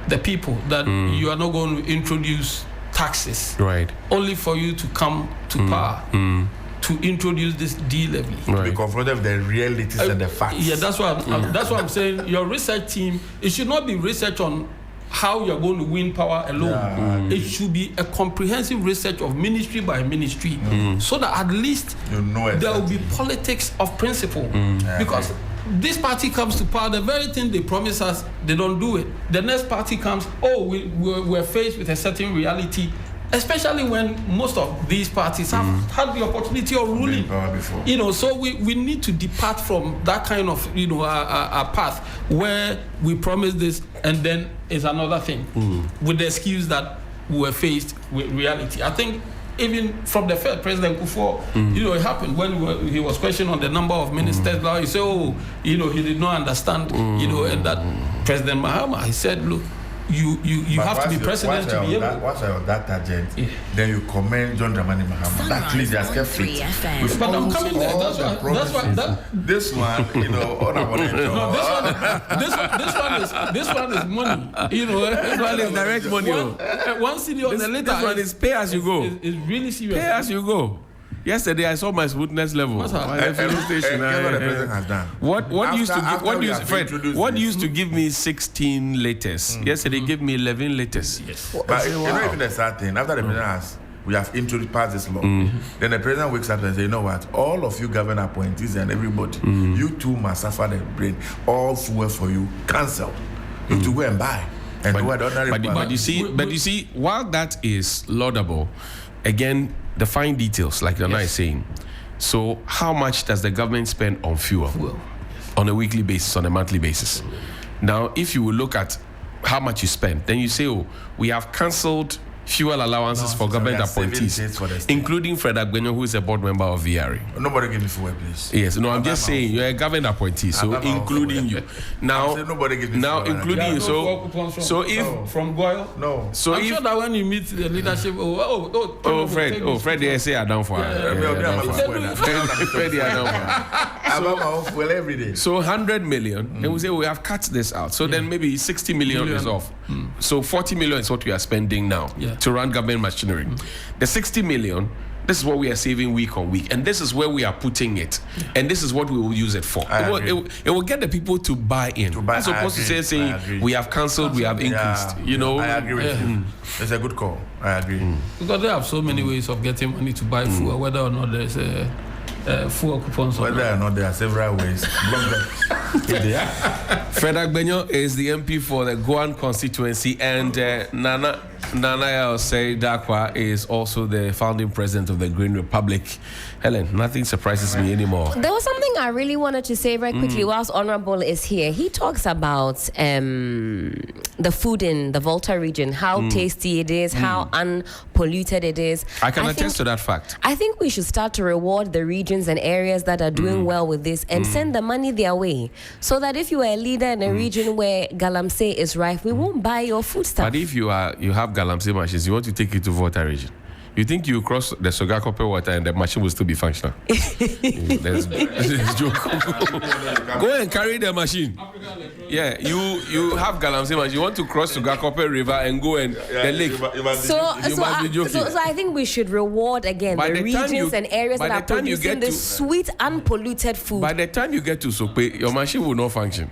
the people that you are not going to introduce taxes, right, only for you to come to power to introduce this D-levy, to be confronted with the realities and the facts. Yeah, that's what I'm saying. Your research team, it should not be research on how you're going to win power alone. It should be a comprehensive research of ministry by ministry, so that at least there will be politics of principle. Because this party comes to power, the very thing they promise us, they don't do it. The next party comes, we're faced with a certain reality, especially when most of these parties have had the opportunity of ruling. So we need to depart from that kind of a path where we promise this and then it's another thing, with the excuse that we were faced with reality. I think even from the first President Kufuor, it happened when he was questioned on the number of ministers. He said, he did not understand, and that President Mahama, he said, look, you have to be president to be able. Once you're on that agent, then you commend John Dramani Mahama. That please, they are kept fit. But I'm coming there. That's why. This one, all I want to know. This one is money. This one is direct money. One city on the letter. This one is pay as you go. It's really serious. Pay as you go. Yesterday I saw my smoothness level. What the president has done. What used to give me 16 latest? Yesterday gave me 11 latest. Yes. But even the sad thing, after the president we have introduced passed this law, then the president wakes up and says, you know what, all of you government appointees and everybody, you too must suffer the brain. All fuel for you, cancel. You have to go and buy. And but you see, while that is laudable, again, the fine details, like Nana is saying. So, how much does the government spend on fuel on a weekly basis, on a monthly basis? Now, if you will look at how much you spend, then you say, we have cancelled fuel allowances for government appointees, including Fred Agbenyo, who is a board member of VRA. Nobody give me fuel, please. Yes, no, I'm just saying you're a government appointee, so including you. Now, including you. So if from Goyle, no. So I'm sure that when you meet the leadership, Fred, they say I down for. Fred, I down for. Well, every day. So 100 million, and we say we have cut this out. So then maybe 60 million is off. So 40 million is what we are spending now to run government machinery. The 60 million, this is what we are saving week on week, and this is where we are putting it, and this is what we will use it for. It will get the people to buy in, as opposed to saying we have cancelled, we have increased. I agree with you. It's a good call. I agree. Because they have so many ways of getting money to buy food, whether or not there's a fuel coupons. Whether or not there are several ways. Fred Agbenyo is the MP for the Goan constituency, and Nana Nana say Dakwa is also the founding president of the Green Republic. Helen, nothing surprises me anymore. There was something I really wanted to say very quickly whilst Honorable is here. He talks about the food in the Volta region, how tasty it is, how unpolluted it is. I can attest to that fact. I think we should start to reward the regions and areas that are doing well with this and send the money their way. So that if you are a leader in a region where Galamsey is rife, we won't buy your food stuff. But if you have Galamsey machines, you want to take it to Volta region. You think you cross the Sogakope water and the machine will still be functional? There's joke. Go and carry the machine. Yeah, you have Galamsey machine. You want to cross Sogakope River and go and the lake. So I think we should reward again the regions and areas that are producing this sweet, unpolluted food. By the time you get to Sope, your machine will not function.